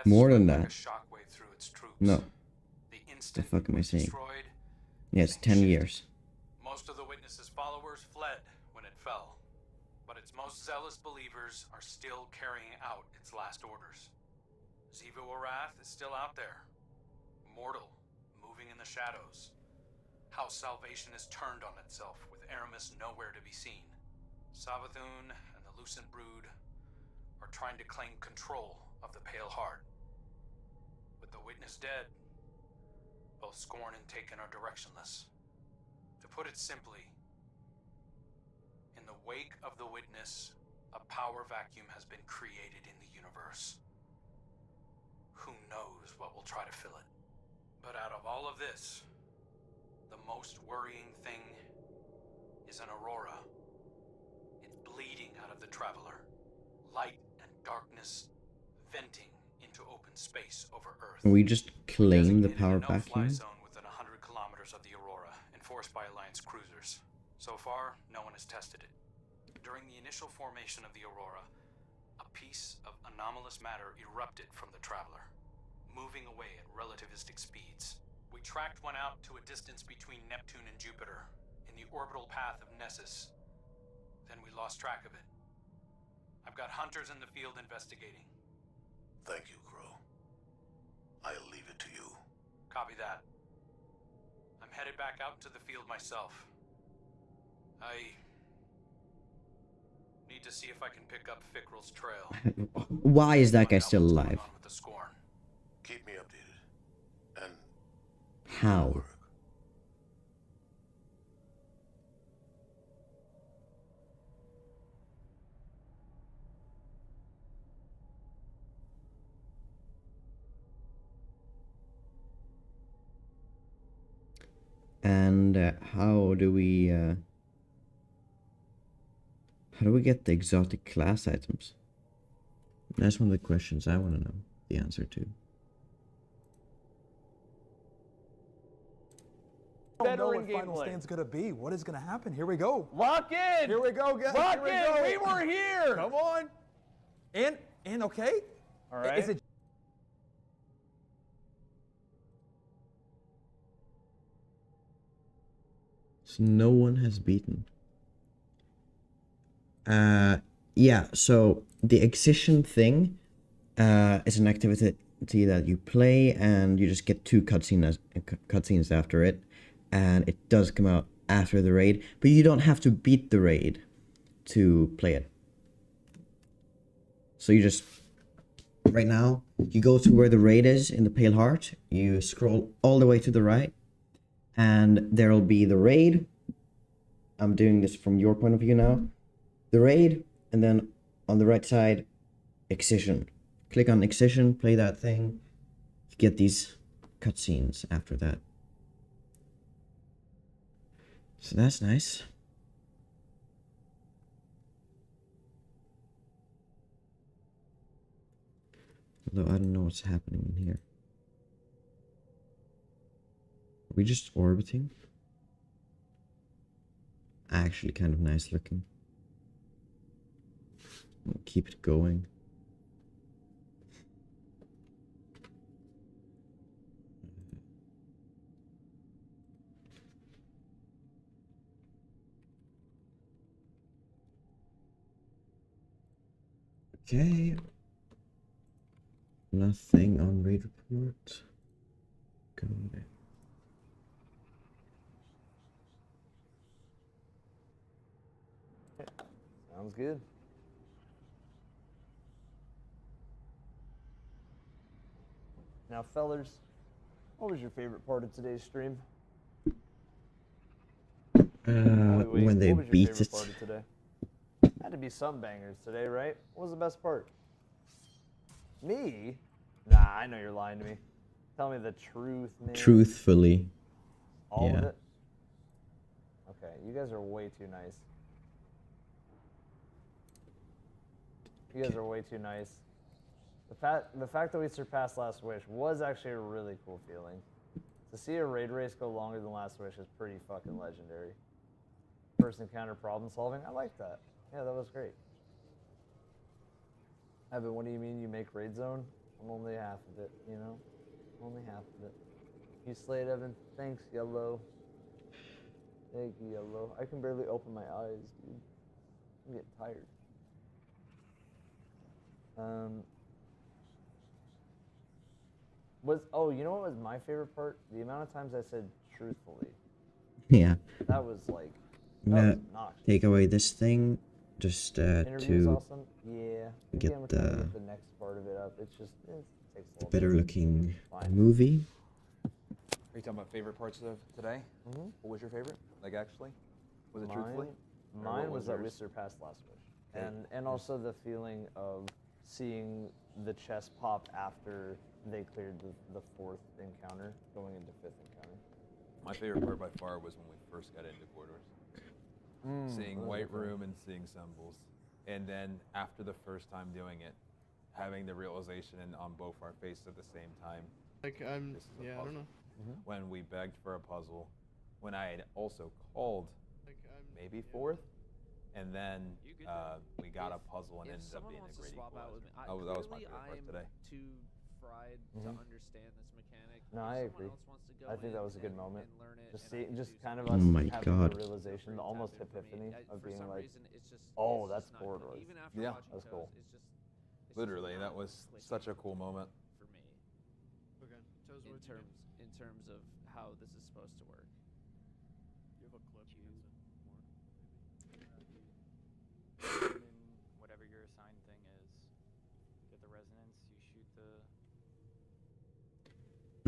more than that. No. The fuck am I saying? Yeah, it's 10 years. Most of the Witness's followers fled when it fell, but its most zealous believers are still carrying out its last orders. Xivu Arath is still out there, mortal, moving in the shadows. House Salvation is turned on itself, with Aramis nowhere to be seen. Savathun and the Lucent Brood are trying to claim control of the Pale Heart. With the Witness dead, both Scorn and Taken are directionless. To put it simply, in the wake of the Witness, a power vacuum has been created in the universe. Who knows what will try to fill it? But out of all of this, the most worrying thing is an Aurora. It's bleeding out of the Traveler. Light and darkness venting into open space over Earth. We just claim the power vacuum. Zone within 100 kilometers of the Aurora, enforced by Alliance cruisers. So far, no one has tested it. During the initial formation of the Aurora, a piece of anomalous matter erupted from the Traveler, moving away at relativistic speeds. We tracked one out to a distance between Neptune and Jupiter, in the orbital path of Nessus. Then we lost track of it. I've got hunters in the field investigating. Thank you, Crow. I'll leave it to you. Copy that. I'm headed back out into the field myself. I need to see if I can pick up Fickrell's trail. Why is that guy still alive? Keep me updated. And how? And how do we get the exotic class items? That's one of the questions I want to know the answer to. I don't know what Final Stand's gonna be. What is gonna happen? Here we go. Lock in. Here we go, guys. Lock in. We were here. Come on. And okay. All right. Is it? So no one has beaten. Yeah, so the Excision thing is an activity that you play and you just get 2 cutscenes after it, and it does come out after the raid, but you don't have to beat the raid to play it. So you just, right now, you go to where the raid is in the Pale Heart, you scroll all the way to the right, and there'll be the raid. I'm doing this from your point of view now. The raid, and then on the right side, Excision. Click on Excision, play that thing. You get these cutscenes after that. So that's nice. Although I don't know what's happening in here. Are we just orbiting? Actually, kind of nice looking. We'll keep it going. Okay. Nothing on raid report. Go there. Sounds good. Now, fellers, what was your favorite part of today's stream? When they what was your beat favorite it. part of today? Had to be some bangers today, right? What was the best part? Me? Nah, I know you're lying to me. Tell me the truth, man. Truthfully. All of Yeah. it? Okay, you guys are way too nice. You guys are way too nice. The fact that we surpassed Last Wish was actually a really cool feeling. To see a raid race go longer than Last Wish is pretty fucking legendary. First encounter problem solving, I like that. Yeah, that was great. Evan, what do you mean you make raid zone? I'm only half of it, you know? Only half of it. You slayed, Evan. Thanks, Yellow. Thank you, Yellow. I can barely open my eyes, dude. I'm getting tired. You know what was my favorite part? The amount of times I said truthfully. Yeah. That was like, I'm that gonna was obnoxious. take away this thing just Interview's to awesome. Yeah. get Again, we're trying to the, get the next part of it up. It's just, it takes a the little better bit. looking Fine. movie. Are you talking about favorite parts of today? Mm-hmm. What was your favorite? Like, actually? Was it Mine- truthfully? Or Mine what was that we yours? surpassed Last Wish. Okay. And also the feeling of seeing the chest pop after they cleared the fourth encounter, going into fifth encounter. My favorite part by far was when we first got into Corridors. Seeing White Room and seeing symbols. And then after the first time doing it, having the realization on both our faces at the same time. Like, this is a yeah, I puzzle. don't know. When we begged for a puzzle, when I had also called maybe fourth, and then we got a puzzle and ended up being a great equalizer. That was my favorite part today. Too fried to understand this mechanic. No, I agree. I think that was a good moment. Just kind of Oh us my having God. the realization, the almost epiphany of being like, it's oh, just that's not Corridors. good. Even after Yeah. watching That's cool. Toes, it's just Literally, not that was such a cool moment. for me Okay. Toes, in what'd you do? terms of how this is supposed to work. You have a clip. Whatever your assigned thing is, get the resonance, you shoot the...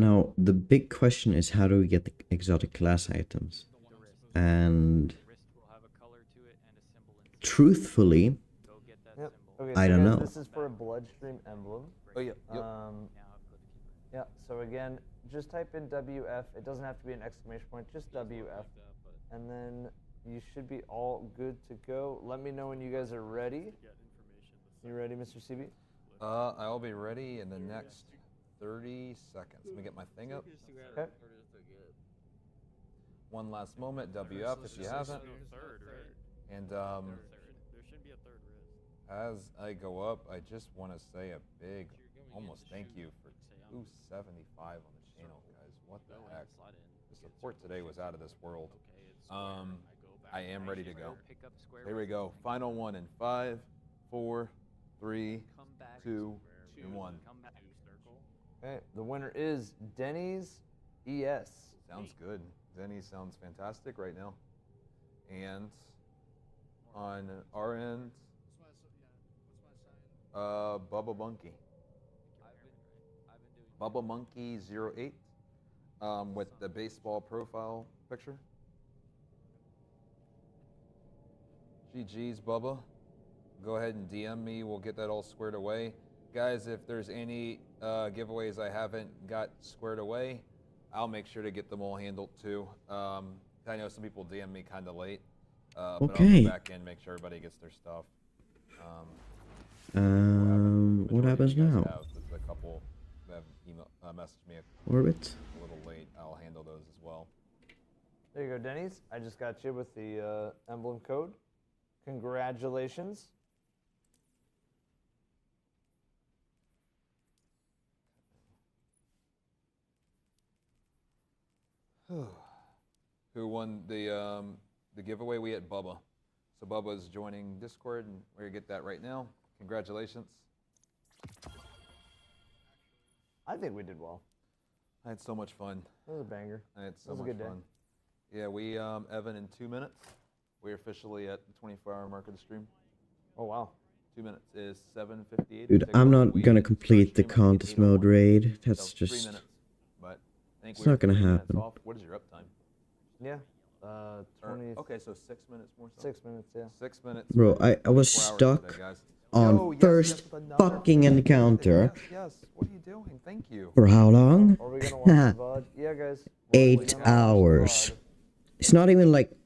Now, the big question is how do we get the exotic class items? And truthfully, Yep. Okay, I so don't guys, know. This is for a Bloodstream emblem. Oh, yeah. Yep. Yeah, so again, just type in WF. It doesn't have to be an exclamation point, just WF. And then you should be all good to go. Let me know when you guys are ready. You ready, Mr. CB? I'll be ready in the next 30 seconds. Let me get my thing up. Okay. One last moment, WF if you haven't. And There shouldn't be a third wrist. as I go up, I just want to say a big, almost thank you for 275 on the channel, guys. What the heck? The support today was out of this world. I am ready to go. Here we go. Final one in 5, 4, 3, 2, and 1. Okay, the winner is Denny's ES. Sounds good. Denny sounds fantastic right now. And on our end, Bubba Monkey. Bubba Monkey 08 with the baseball profile picture. GG's, Bubba. Go ahead and DM me. We'll get that all squared away. Guys, if there's any giveaways I haven't got squared away, I'll make sure to get them all handled too. I know some people DM me kind of late, but I'll Okay. go back in, make sure everybody gets their stuff. what happens now? The have messaged me Orbit. a little late. I'll handle those as well. There you go, Denny's. I just got you with the emblem code. Congratulations. Who won the giveaway? We had Bubba. So Bubba's joining Discord, and we're gonna get that right now. Congratulations. I think we did well. I had so much fun. It was a banger. I had so It was a much good day. fun. Yeah, we Evan, in 2 minutes, we're officially at the 24-hour mark of the stream. Oh wow. 2 minutes is 7:58. Dude, I'm not gonna complete the contest mode raid. That's So 3 just. minutes, but I think It's we're not gonna 3 minutes happen. off. What is your uptime? Yeah. Or- 20. okay, so 6 minutes more. So. 6 minutes, yeah. 6 minutes. Bro, for I was 24 hours stuck today, guys. on Yo, yes, first yes, another fucking encounter. Yes, yes. What are you doing? Thank you. For how long? Are we gonna watch the VOD? Yeah, guys. 8 hours. It's not even like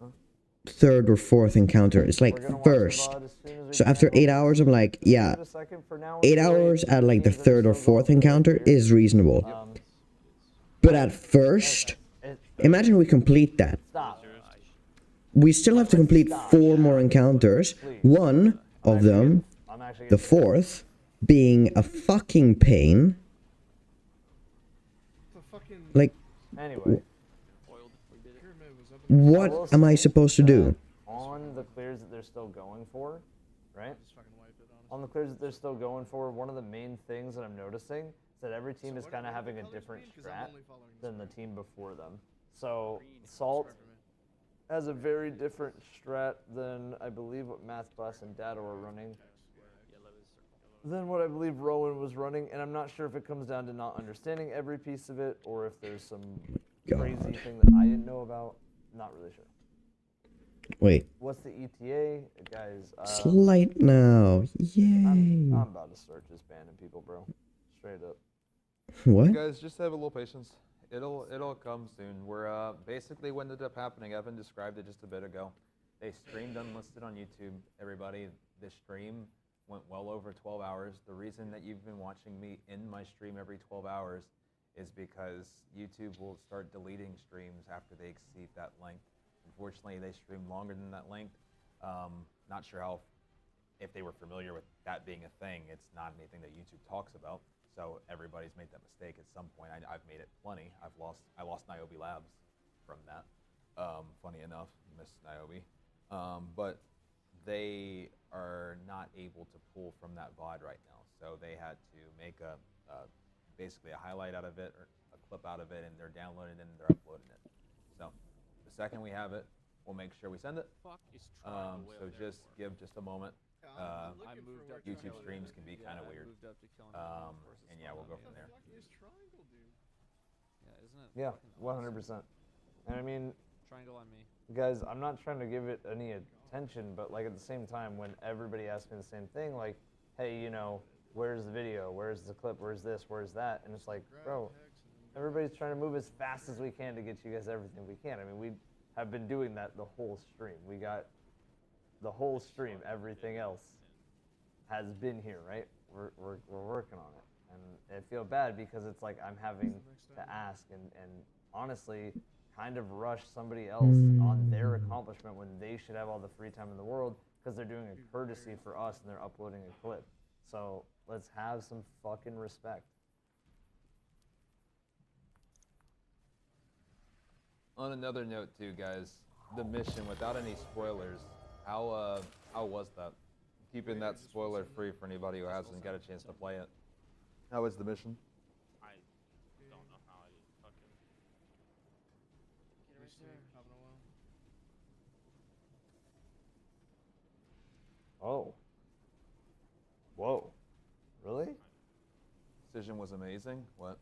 third or fourth encounter. It's like first. So after 8 hours, I'm like, yeah, 8 hours at like the third or fourth encounter is reasonable. But at first, imagine we complete that. We still have to complete 4 more encounters. One of them, the fourth, being a fucking pain. Like, Anyway. what am I supposed to do? On the clears that they're still going for, right? On the clears that they're still going for, one of the main things that I'm noticing is that every team is kind of having a different strat than the team before them. So Salt has a very different strat than I believe what Math Class and Data were running. Than what I believe Rowan was running, and I'm not sure if it comes down to not understanding every piece of it or if there's some crazy thing that I didn't know about. Not really sure. Wait. What's the ETA, guys? Slight now. Yay. I'm about to start just banning people, bro. Straight up. What? You guys, just have a little patience. It'll come soon. We're basically what ended up happening. Evan described it just a bit ago. They streamed unlisted on YouTube. Everybody, the stream went well over 12 hours. The reason that you've been watching me in my stream every 12 hours is because YouTube will start deleting streams after they exceed that length. Unfortunately, they stream longer than that length. Not sure if they were familiar with that being a thing. It's not anything that YouTube talks about. So everybody's made that mistake at some point. I've made it plenty. I lost Niobe Labs from that. Funny enough, miss Niobe. But they are not able to pull from that VOD right now. So they had to make basically a highlight out of it or a clip out of it, and they're downloading it and they're uploading it. So the second we have it, we'll make sure we send it. So just give just a moment. YouTube streams can be kind of weird. And yeah, we'll go from there. Yeah, 100%. And I mean, triangle on me. Guys, I'm not trying to give it any attention, but like at the same time, when everybody asks me the same thing, like, hey, you know, where's the video? Where's the clip? Where's this? Where's that? And it's like, bro, everybody's trying to move as fast as we can to get you guys everything we can. I mean, we have been doing that the whole stream. We got the whole stream. Everything else has been here, right? We're working on it. And I feel bad because it's like I'm having to ask and honestly kind of rush somebody else on their accomplishment when they should have all the free time in the world because they're doing a courtesy for us and they're uploading a clip. So let's have some fucking respect. On another note too, guys, the mission, without any spoilers, how was that? Keeping that spoiler free for anybody who hasn't got a chance to play it. How was the mission? I don't know how I fucking. Oh. Whoa. Really? Decision was amazing. What?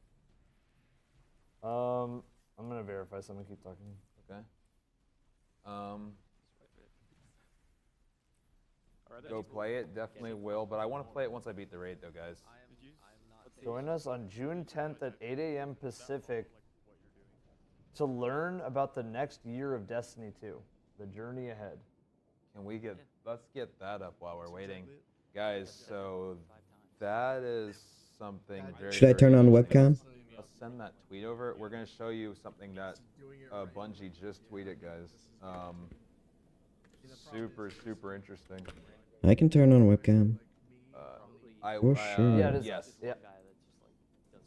I'm gonna verify something. Keep talking. Okay. Go play it. Definitely will. But I want to play it once I beat the raid, though, guys. Join us on June 10th at 8 a.m. Pacific to learn about the next year of Destiny 2, the journey ahead. Can we let's get that up while we're waiting. Guys, so that is something very. Should I turn on webcam? I'll send that tweet over. We're gonna show you something that Bungie just tweeted, guys. Super interesting. I can turn on webcam. For sure. Yeah, it is. Yes. Yeah.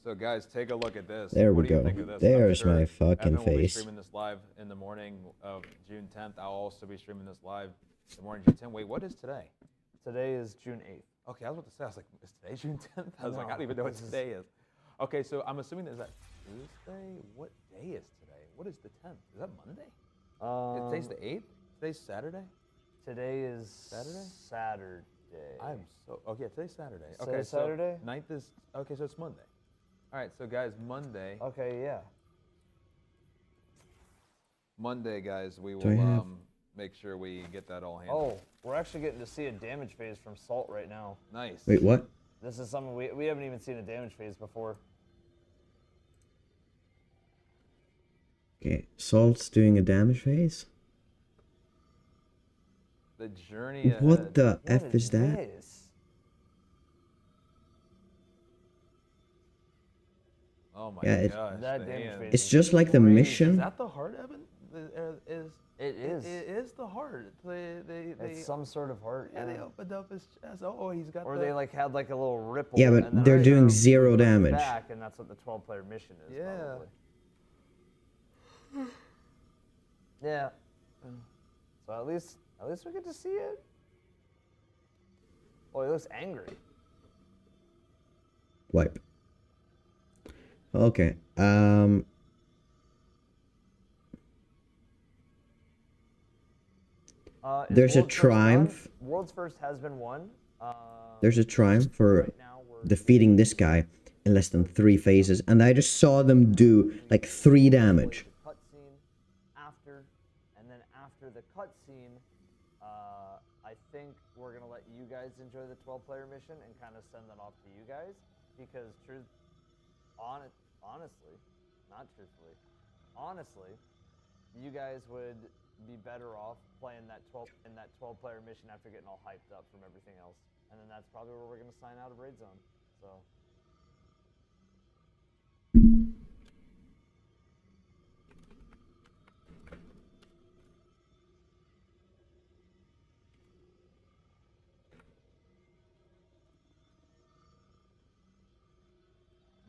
So guys, take a look at this. There What we do you go. think of this? There's I'm sure my fucking Evan will be face. streaming this live in the morning of June 10th. I'll also be streaming this live the morning of June 10th. Wait, what is today? Today is June 8th. Okay, I was about to say, I was like, is today June 10th? I was like, I don't even know what today is. Okay, so I'm assuming that is that Tuesday? What day is today? What is the 10th? Is that Monday? Today's the 8th? Today's Saturday? Today is Saturday? Saturday. I'm so, okay, today's Saturday. Today Okay, is Saturday? So 9th is, okay, so it's Monday. All right, so guys, Monday. Okay, yeah. Monday, guys, we Do I will have- make sure we get that all handled. Oh, we're actually getting to see a damage phase from Salt right now. Nice. Wait, what? This is something we haven't even seen a damage phase before. Okay, Salt's doing a damage phase. The journey ahead. What the F is that? This? Oh my Yeah, it- gosh. That the damage hand. phase It's just like the Crazy. mission. Is that the heart, Evan? It is. It is the heart. They It's some sort of heart. yeah, they opened up his chest. Oh, he's got Or the, they like had like a little ripple. Yeah, but and then they're I doing remember zero we went damage. Back, and that's what the 12-player mission is. Yeah. Probably. Yeah. So at least we get to see it. Oh, he looks angry. Wipe. Okay. Is There's a World's First triumph. done? World's First has been won. There's a triumph for defeating this guy in less than 3 phases, and I just saw them do like 3 damage. Cutscene after, and then after the cutscene, I think we're gonna let you guys enjoy the 12-player mission and kind of send that off to you guys because honestly, not truthfully, honestly, you guys would be better off playing that 12-player mission after getting all hyped up from everything else, and then that's probably where we're gonna sign out of Raid Zone. So.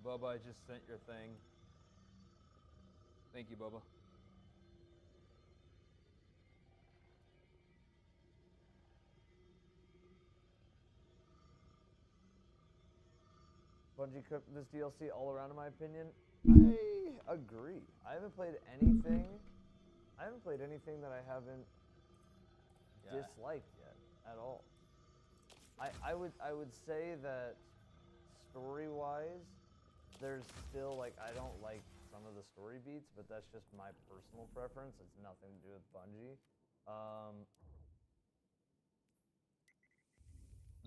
Bubba, I just sent your thing. Thank you, Bubba. Bungie cooked this DLC all around, in my opinion. I agree. I haven't played anything that I haven't disliked yet at all. I would say that story-wise, there's still like I don't like some of the story beats, but that's just my personal preference. It's nothing to do with Bungie.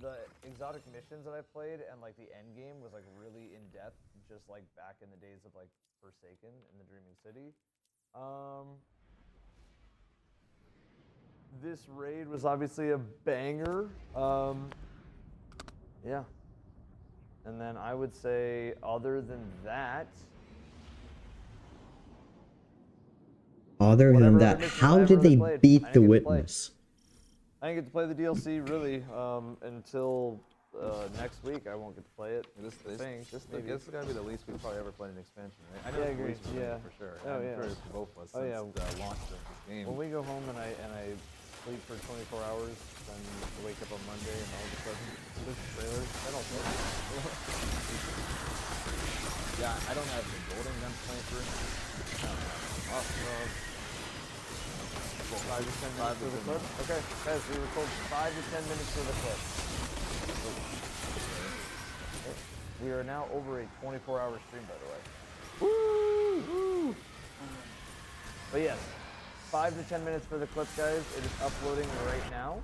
The exotic missions that I played and like the end game was like really in depth, just like back in the days of like Forsaken and the Dreaming City. This raid was obviously a banger. Yeah. And then I would say, other than that, Other than whatever that, other missions how I've did really they played, I beat didn't the get to play. witness? I didn't get to play the DLC really until next week. I won't get to play it. This maybe. has got to be the least we've probably ever played an expansion, right? I know Yeah, I it's the agree. least we've Yeah. played for sure. Oh, I'm yeah. sure it's for both of us Oh, since yeah. the launch of this game. When we go home and I sleep for 24 hours, then wake up on Monday and all of a sudden there's a trailer. I don't know. Yeah, I don't have the golden gun playthrough. Awesome. 5 to 10 minutes for the clip. Okay, guys, we were told 5 to 10 minutes for the clip. We are now over a 24-hour stream, by the way. Woo! But yes, 5 to 10 minutes for the clip, guys. It is uploading right now.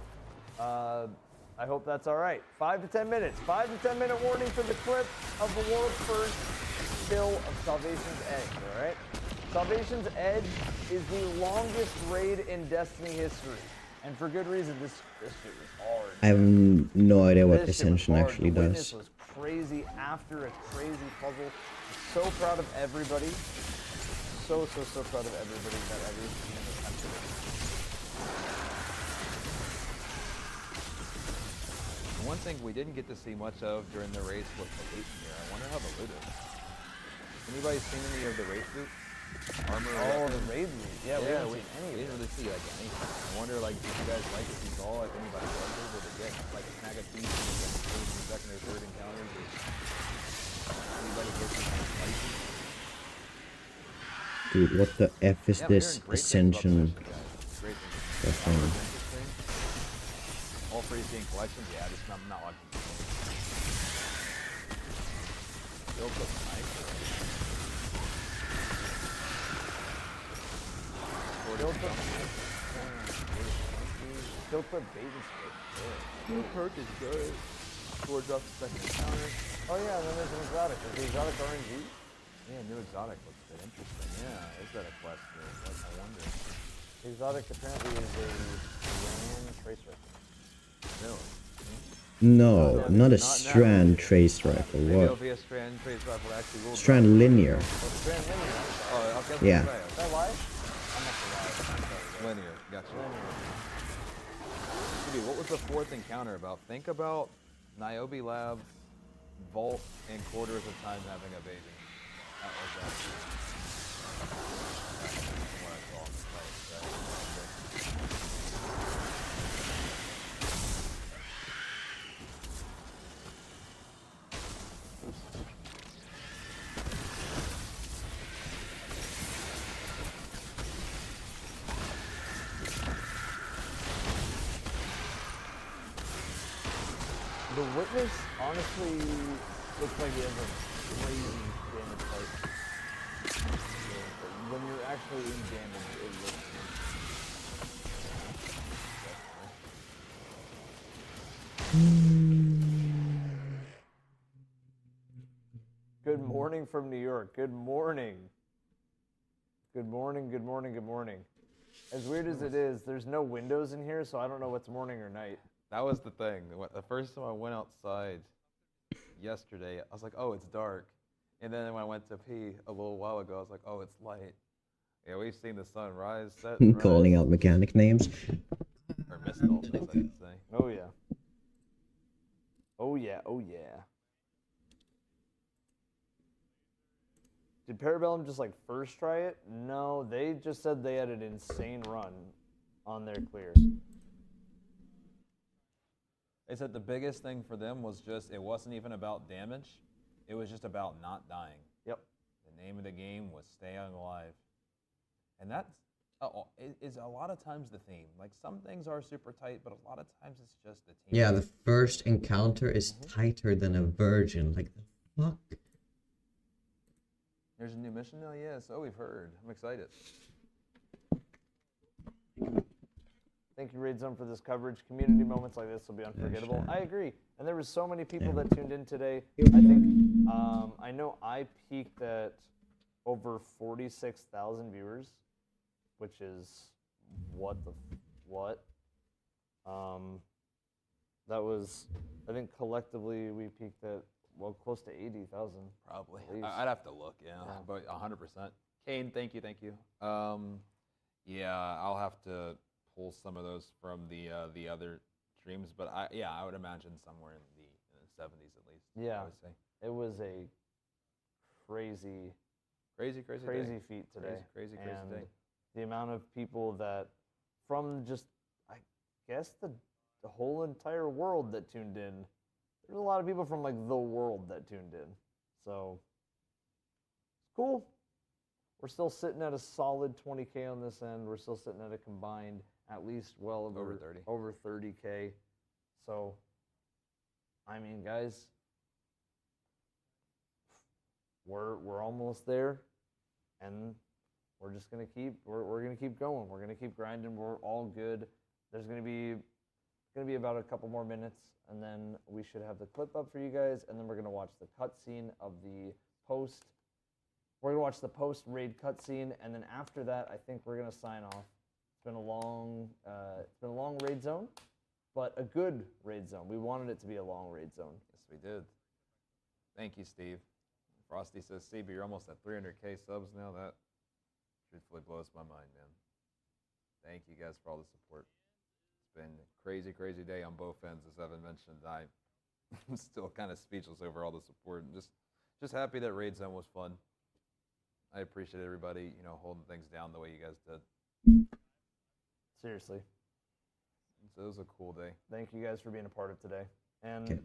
I hope that's all right. 5 to 10 minutes. 5 to 10 minute warning for the clip of the world's first kill of Salvation's Edge. All right. Salvation's Edge is the longest raid in Destiny history. And for good reason. This shit was hard. I have no idea what This shit was Ascension hard. actually The Witness does. was crazy after a crazy puzzle. So proud of everybody. So proud of everybody that every team attempted it. One thing we didn't get to see much of during the race was the loot here. I wonder how the loot is. Anybody seen any of the race loot? Armor? Oh, the raid loot. Yeah, we haven't we seen any of didn't really see like anything. I wonder like if you guys like if you saw if anybody was able to get like a snag a piece against first and second or third encounters or anybody get some license. Dude, what the F is Yeah, this Ascension? That's fine. All free seeing collections, yeah, just not like still put nice. Still put bait and switch. New perk is good. Sword drops second encounter. Oh yeah, and then there's an exotic. Is the exotic RNG? Yeah, new exotic looks a bit interesting. Yeah, is that a quest? I wonder. The exotic apparently is a Strand trace rifle. Really? No, not a Strand trace rifle. Maybe What? it'll be a Strand trace rifle that actually will Strand linear. Oh, Strand linear. Oh, okay. Yeah. Is that live? I'm not sure. Linear, gotcha. Dude, what was the fourth encounter about? Think about Niobe Labs, Vault, and quarters of time having a baby. That was that. What I saw on the site. The Witness honestly looks like he has a crazy damage fight. When you're actually in damage, it looks Good morning from New York. Good morning. Good morning, good morning, good morning. As weird as it is, there's no windows in here, so I don't know what's morning or night. That was the thing. The first time I went outside yesterday, I was like, oh, it's dark. And then when I went to pee a little while ago, I was like, oh, it's light. Yeah, we've seen the sun rise, set, and Calling rise. out mechanic names. Or missed all things, I should say. Oh, yeah. Oh, yeah, oh, yeah. Did Parabellum just like first try it? No, they just said they had an insane run on their clear. They said the biggest thing for them was just, it wasn't even about damage. It was just about not dying. Yep. The name of the game was staying alive. And that's is a lot of times the theme. Like some things are super tight, but a lot of times it's just the team. Yeah, the first encounter is tighter than a virgin. Like the fuck? There's a new mission now? Yeah, so we've heard. I'm excited. Thank you, Raid Zone, for this coverage. Community moments like this will be unforgettable. I agree. And there were so many people that tuned in today. I think, I know I peaked at over 46,000 viewers, which is what? That was, I think collectively we peaked at, well, close to 80,000. Probably. I'd have to look, yeah. But 100%. Kane, thank you. Yeah, I'll have to pull some of those from the other streams, but I would imagine somewhere in the 70s at least. Yeah, I would say. It was a crazy day. feat today. Crazy and day. The amount of people that, from just, I guess the whole entire world that tuned in. There's a lot of people from like the world that tuned in. So, it's cool. We're still sitting at a solid 20K on this end. We're still sitting at a combined at least well over 30K. So, I mean, guys, we're almost there, and we're just gonna keep we're gonna keep going. We're gonna keep grinding. We're all good. There's gonna be about a couple more minutes, and then we should have the clip up for you guys, and then we're gonna watch the cutscene of the post. We're gonna watch the post raid cutscene, and then after that, I think we're gonna sign off. It's been a long raid zone, but a good raid zone. We wanted it to be a long raid zone. Yes, we did. Thank you, Steve. Frosty says, "Steve, you're almost at 300K subs now. That truthfully blows my mind, man. Thank you guys for all the support. It's been a crazy, crazy day on both ends, as Evan mentioned. I'm still kind of speechless over all the support, and just happy that raid zone was fun. I appreciate everybody, holding things down the way you guys did. Seriously. So it was a cool day. Thank you guys for being a part of today. And